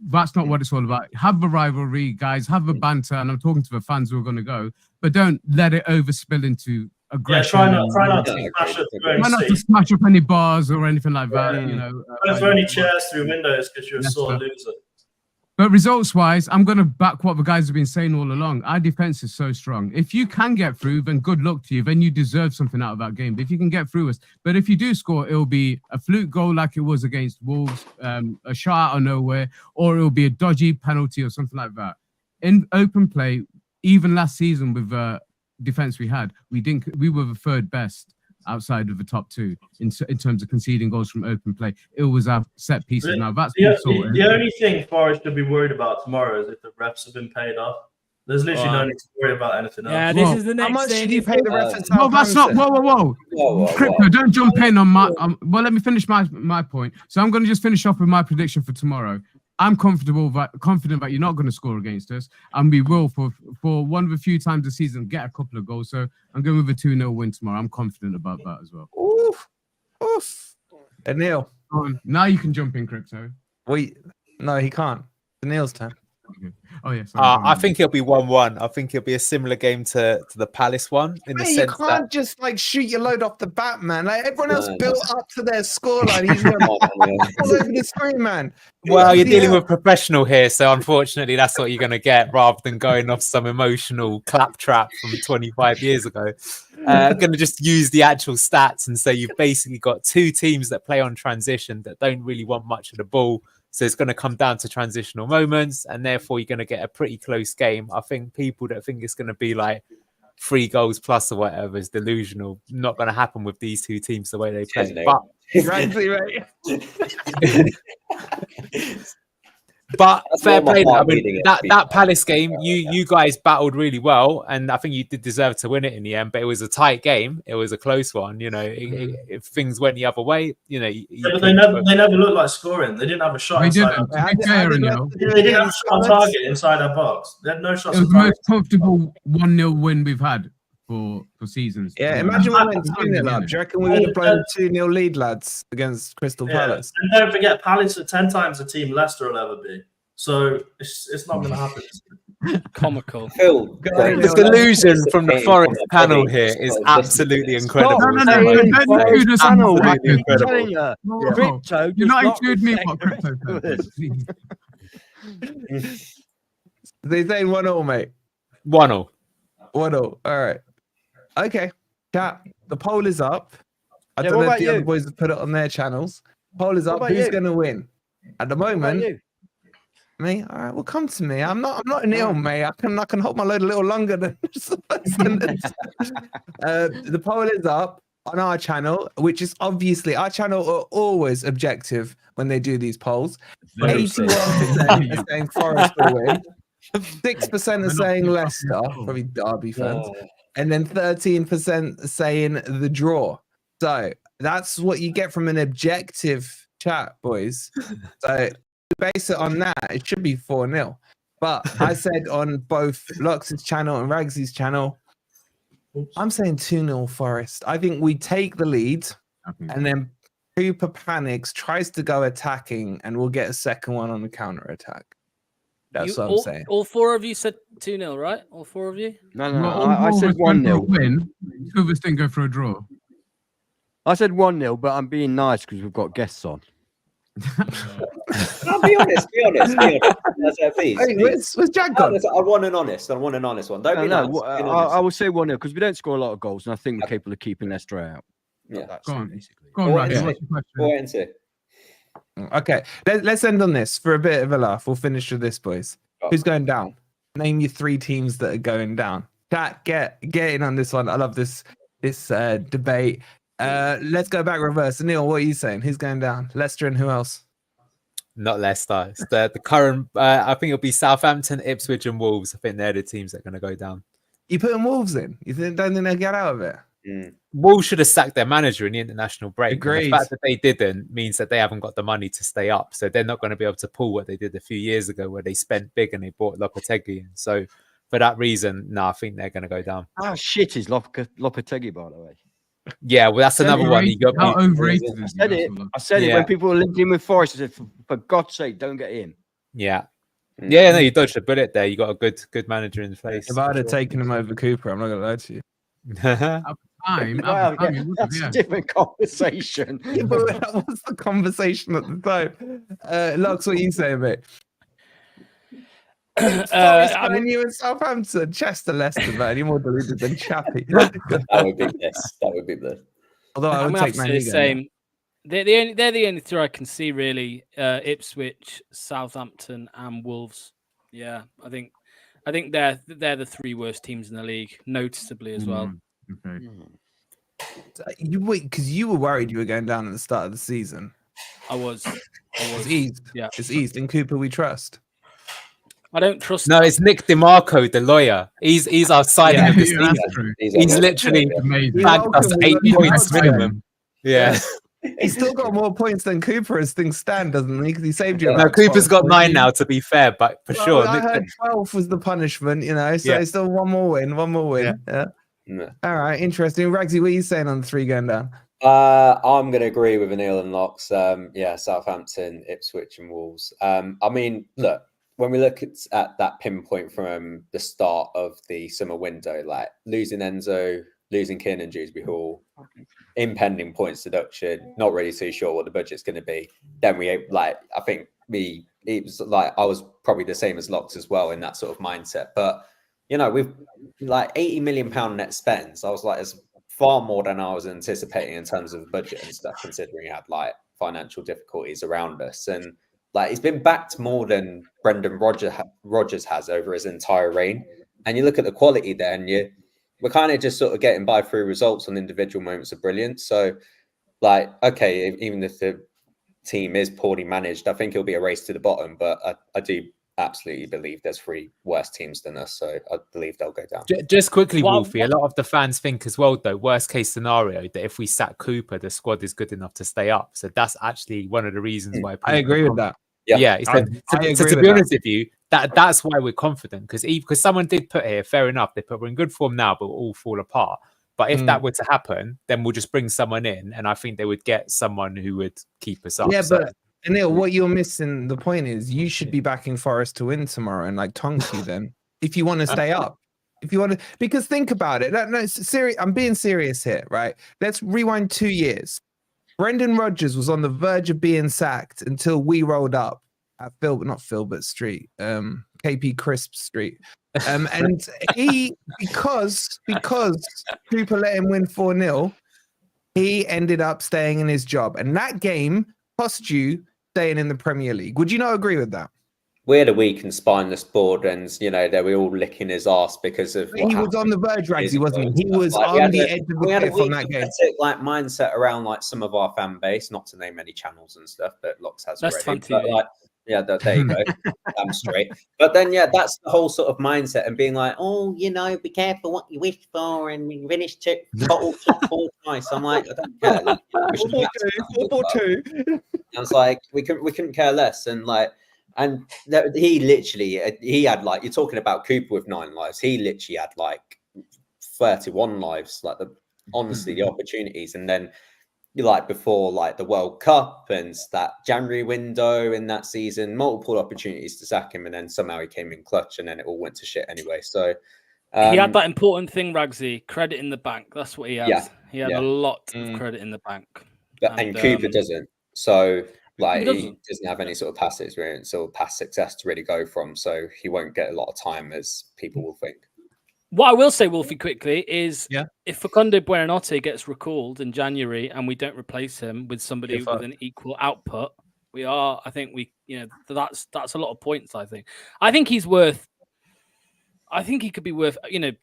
That's not what it's all about. Have the rivalry, guys. Have the banter, and I'm talking to the fans who are going to go, but don't let it overspill into aggression. Yeah, try not to smash up any bars or anything like that. You know, don't throw any chairs through windows because you're a sore loser. But results-wise, I'm going to back what the guys have been saying all along. Our defense is so strong. If you can get through, then good luck to you. Then you deserve something out of that game. But if you can get through us, but if you do score, it'll be a fluke goal like it was against Wolves, a shot out of nowhere, or it'll be a dodgy penalty or something like that. In open play, even last season with defense we had, we were the 3rd best outside of the top 2 in terms of conceding goals from open play. It was our set pieces. Now that's the only thing Forest should be worried about tomorrow is if the refs have been paid off. There's literally no need to worry about anything else. Yeah, this is the next thing. How much did you pay the refs? No, that's not. Whoa. Crypto, don't jump in on my. Well, let me finish my point. So I'm going to just finish off with my prediction for tomorrow. I'm confident that you're not going to score against us, and we will for one of the few times this season get a couple of goals. So I'm going with a 2-0 win tomorrow. I'm confident about that as well. Oof. And Neil, now you can jump in, Crypto. No, he can't. It's Neil's turn. Okay. Oh yes. I think it'll be 1-1. I think it'll be a similar game to the Palace one in the sense you can't just shoot your load off the bat, man. Like everyone else built up to their scoreline. He's all over the screen, man. Well, you're dealing with professional here, so unfortunately, that's what you're going to get rather than going off some emotional claptrap from 25 years ago. I'm going to just use the actual stats and say you've basically got 2 teams that play on transition that don't really want much of the ball. So it's going to come down to transitional moments, and therefore you're going to get a pretty close game. I think people that think it's going to be like 3 goals plus or whatever is delusional. Not going to happen with these 2 teams the way they play. But fair play. I mean, that Palace game, you guys battled really well, and I think you did deserve to win it in the end. But it was a tight game. It was a close one. You know, if things went the other way, you know. But they never looked like scoring. They didn't have a shot. They didn't have a shot on target inside our box. They had no shots. It was the most comfortable 1-0 win we've had for seasons. Yeah, imagine we went 2-0 up. Do you reckon we would have blown a 2-0 lead, lads, against Crystal Palace? And don't forget, Palace are 10 times the team Leicester will ever be. So it's not going to happen. Comical. The delusion from the Forest panel here is absolutely incredible. No, you're not including me what Crypto said. They say 1-0, mate. 1-0. 1-0. All right. Okay. Chat. The poll is up. I don't know if the other boys have put it on their channels. Poll is up. Who's going to win? At the moment, me. All right. Well, come to me. I'm not Neil, mate. I can hold my load a little longer than the poll is up. on our channel, which is obviously our channel are always objective when they do these polls. 81% are saying Forest will win. 6% are saying Leicester, probably Derby fans, and then 13% are saying the draw. So that's what you get from an objective chat, boys. So to base it on that, it should be 4-0. But I said on both Lox's channel and Ragsy's channel, I'm saying 2-0 Forest. I think we take the lead, and then Cooper panics, tries to go attacking, and we'll get a second one on the counter attack. That's what I'm saying. All four of you said 2-0, right? All four of you? No, I said 1-0. Win. Two of us didn't go for a draw. I said 1-0, but I'm being nice because we've got guests on. No, be honest. Please. Hey, where's Jack gone? I want an honest one. Don't be nice. I will say 1-0 because we don't score a lot of goals, and I think we're capable of keeping Leicester out. Yeah. Go on, Rags. What's your question? Wait and see. Okay, let's end on this for a bit of a laugh. We'll finish with this, boys. Who's going down? Name your 3 teams that are going down. Chat, get in on this one. I love this debate. Let's go back reverse. Neil, what are you saying? Who's going down? Leicester and who else? Not Leicester. It's the current. I think it'll be Southampton, Ipswich, and Wolves. I think they're the teams that are going to go down. You putting Wolves in? You don't think they'll get out of it? Wolves should have sacked their manager in the international break. Agreed. The fact that they didn't means that they haven't got the money to stay up. So they're not going to be able to pull what they did a few years ago where they spent big and they bought Lopetegui in. So for that reason, I think they're going to go down. Ah, shit is Lopetegui, by the way. Yeah, well, that's another one. How overrated is I said it when people were linked in with Forest. I said, for God's sake, don't get him. Yeah. Yeah, no, you dodged a bullet there. You got a good manager in place. If I'd have taken him over Cooper, I'm not going to lie to you. That's a different conversation. Yeah, but that was the conversation at the time. Lux, what are you saying, mate? I mean, you in Southampton, Chester, Leicester, man. You're more deluded than Chappie. That would be bliss. Although I would take Man the same. They're the only 3 I can see really. Ipswich, Southampton, and Wolves. Yeah, I think they're the 3 worst teams in the league, noticeably as well. Okay. Because you were worried you were going down at the start of the season. I was. It's eased. Yeah, it's eased. In Cooper, we trust. I don't trust. No, it's Nick DeMarco, the lawyer. He's our signing of the season. He's literally bagged us 8 points minimum. Yeah. He's still got more points than Cooper as things stand, doesn't he? Because he saved you. No, Cooper's got 9 now, to be fair, but for sure. I heard 12 was the punishment, so it's still one more win. Yeah. All right, interesting. Ragsy, what are you saying on the 3 going down? I'm going to agree with Anil and Lox. Southampton, Ipswich, and Wolves. I mean, look, when we look at that pinpoint from the start of the summer window, like losing Enzo, losing Kiernan Dewsbury Hall, impending points deduction, not really too sure what the budget's going to be. Then it was like I was probably the same as Lox as well in that sort of mindset. But with like £80 million net spends, I was like, it's far more than I was anticipating in terms of budget and stuff, considering he had like financial difficulties around us. And like he's been backed more than Brendan Rodgers has over his entire reign. And you look at the quality there, and we're kind of just sort of getting by through results on individual moments of brilliance. So, like, okay, even if the team is poorly managed, I think it'll be a race to the bottom. But I do absolutely believe there's 3 worse teams than us. So I believe they'll go down. Just quickly, Wolfie, a lot of the fans think as well, though, worst case scenario, that if we sack Cooper, the squad is good enough to stay up. So that's actually one of the reasons why. I agree with that. Yeah. To be honest with you, that's why we're confident, because someone did put here, fair enough, they put we're in good form now, but we'll all fall apart. But if that were to happen, then we'll just bring someone in, and I think they would get someone who would keep us up. Yeah, but Anil, what you're missing, the point is you should be backing Forest to win tomorrow and like tonk you then if you want to stay up. If you want to, because think about it. No, serious. I'm being serious here, right? Let's rewind 2 years. Brendan Rodgers was on the verge of being sacked until we rolled up at Filbert Street, KP Crisp Street. And he, because Cooper let him win 4-0, he ended up staying in his job. And that game cost you staying in the Premier League. Would you not agree with that? we're the weak and spineless board, and they were all licking his ass because of what he was on the verge, Ragsy, wasn't he? He was like, on the edge of the cliff on that game. Like mindset around like some of our fan base, not to name any channels and stuff, but Locks has That's already. fun TV. Like, yeah, there you go. I'm straight. But then, that's the whole sort of mindset and being like, oh, be careful what you wish for, and we finished bottle top 4 twice. I'm like, I don't care. Like, 4-4-2. I was like, we couldn't care less, and like. And he had like, you're talking about Cooper with 9 lives. He literally had like 31 lives, like honestly, the opportunities. And then like before, like the World Cup and that January window in that season, multiple opportunities to sack him. And then somehow he came in clutch and then it all went to shit anyway. So he had that important thing, Ragsy, credit in the bank. That's what he has. Yeah, he had a lot of credit in the bank. And Cooper doesn't. So like he doesn't have any sort of past experience or past success to really go from, so he won't get a lot of time as people will think. What I will say, Wolfie, quickly is if Facundo Buonanotte gets recalled in January and we don't replace him with somebody with an equal output, I think that's a lot of points. I think he's worth. I think he could be worth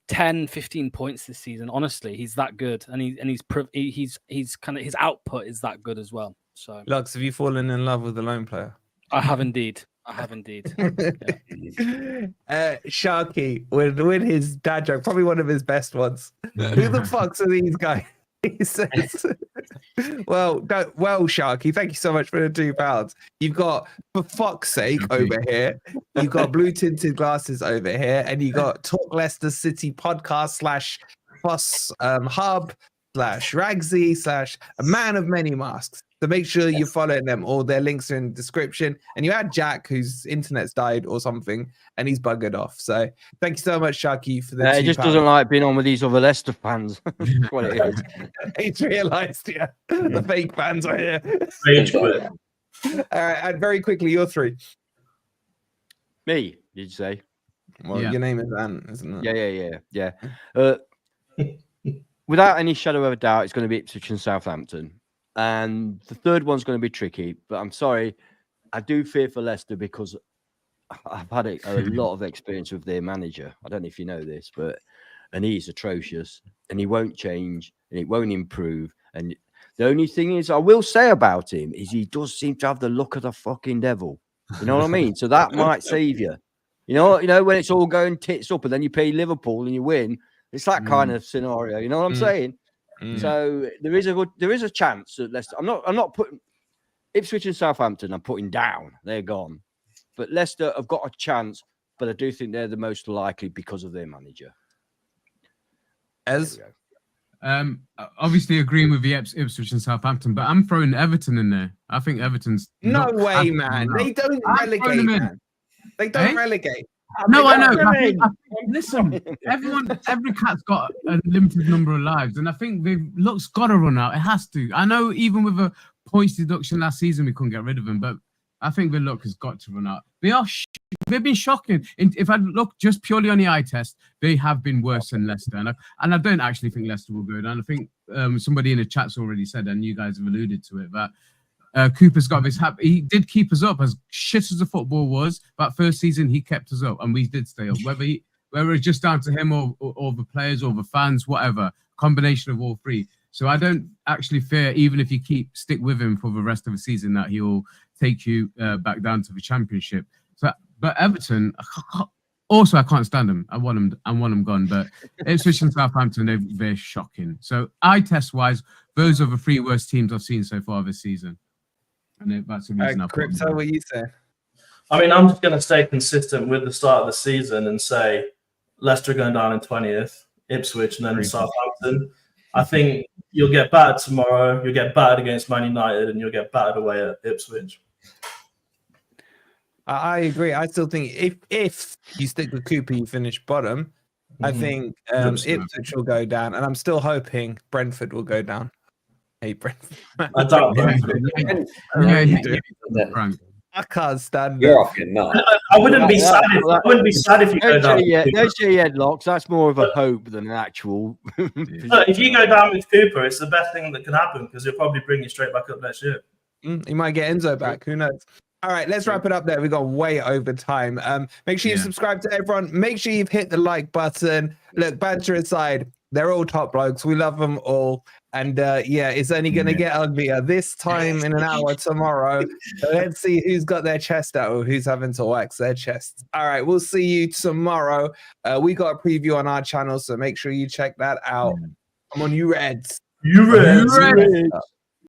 10, 15 points this season. Honestly, he's that good, and he's kind of, his output is that good as well. So, Lux, have you fallen in love with the lone player? I have indeed. Sharky with his dad joke, probably one of his best ones. Who the fucks are these guys? He says, well, Sharky, thank you so much for the £2. You've got, for fuck's sake, over here. You've got Blue Tinted Glasses over here, and you got Talk Leicester City podcast /Fuss Hub /Ragsy / a man of many masks. So make sure you're following them. All their links are in the description. And you had Jack, whose internet's died or something, and he's buggered off. So thank you so much, Sharky, for the he just doesn't like being on with these other Leicester fans. That's what it is. He's realised, the fake fans are here. Rage quit. All right, and very quickly, your 3. Me, did you say? Well, your name is Ant, isn't it? Yeah. Without any shadow of a doubt, it's going to be Ipswich and Southampton. And the third one's going to be tricky, but I'm sorry. I do fear for Leicester because I've had a lot of experience with their manager. I don't know if you know this, and he's atrocious and he won't change and it won't improve. And the only thing is I will say about him is he does seem to have the look of the fucking devil. You know what I mean? So that might save you. You know, when it's all going tits up and then you play Liverpool and you win, it's that kind of scenario. You know what I'm saying? So there is a chance that Leicester. I'm not putting Ipswich and Southampton. I'm putting down. They're gone, but Leicester have got a chance. But I do think they're the most likely because of their manager. Obviously agreeing with the Ipswich and Southampton, but I'm throwing Everton in there. I think Everton's no way, man. They don't relegate, man. They don't relegate. No, I know. Listen, every cat's got a limited number of lives, and I think the luck's got to run out. It has to. I know even with a points deduction last season, we couldn't get rid of him, but I think the luck has got to run out. They've been shocking. If I look just purely on the eye test, they have been worse than Leicester, and I don't actually think Leicester will go down. I think somebody in the chat's already said, and you guys have alluded to it, that Cooper's got this. He did keep us up, as shit as the football was. That first season, he kept us up, and we did stay up. Whether it's just down to him or the players or the fans, whatever, combination of all three. So I don't actually fear, even if you stick with him for the rest of the season, that he will take you back down to the Championship. So, but Everton, also I can't stand them. I want them gone. But Ipswich and Southampton, they're shocking. So eye test wise, those are the 3 worst teams I've seen so far this season. And that's the reason Crypto, what you say? I mean, I'm just going to stay consistent with the start of the season and say Leicester going down in 20th, Ipswich, and then Southampton. I think you'll get battered tomorrow. You'll get battered against Man United, and you'll get battered away at Ipswich. I agree. I still think if you stick with Cooper, you finish bottom. I think Ipswich will go down, and I'm still hoping Brentford will go down. Hey, Brentford. I don't I can't stand You're off your nut. I wouldn't be sad if you go down. Don't say headlocks. That's more of a hope than an actual. Look, if you go down with Cooper, it's the best thing that can happen because he'll probably bring you straight back up next year. He might get Enzo back. Who knows? All right, let's wrap it up there. We got way over time. Make sure you subscribe to everyone. Make sure you've hit the like button. Look, banter aside, they're all top blokes. We love them all. And it's only going to get uglier this time in an hour tomorrow. So let's see who's got their chest out or who's having to wax their chest. All right, we'll see you tomorrow. We got a preview on our channel, so make sure you check that out. Come on, you Reds. You Reds.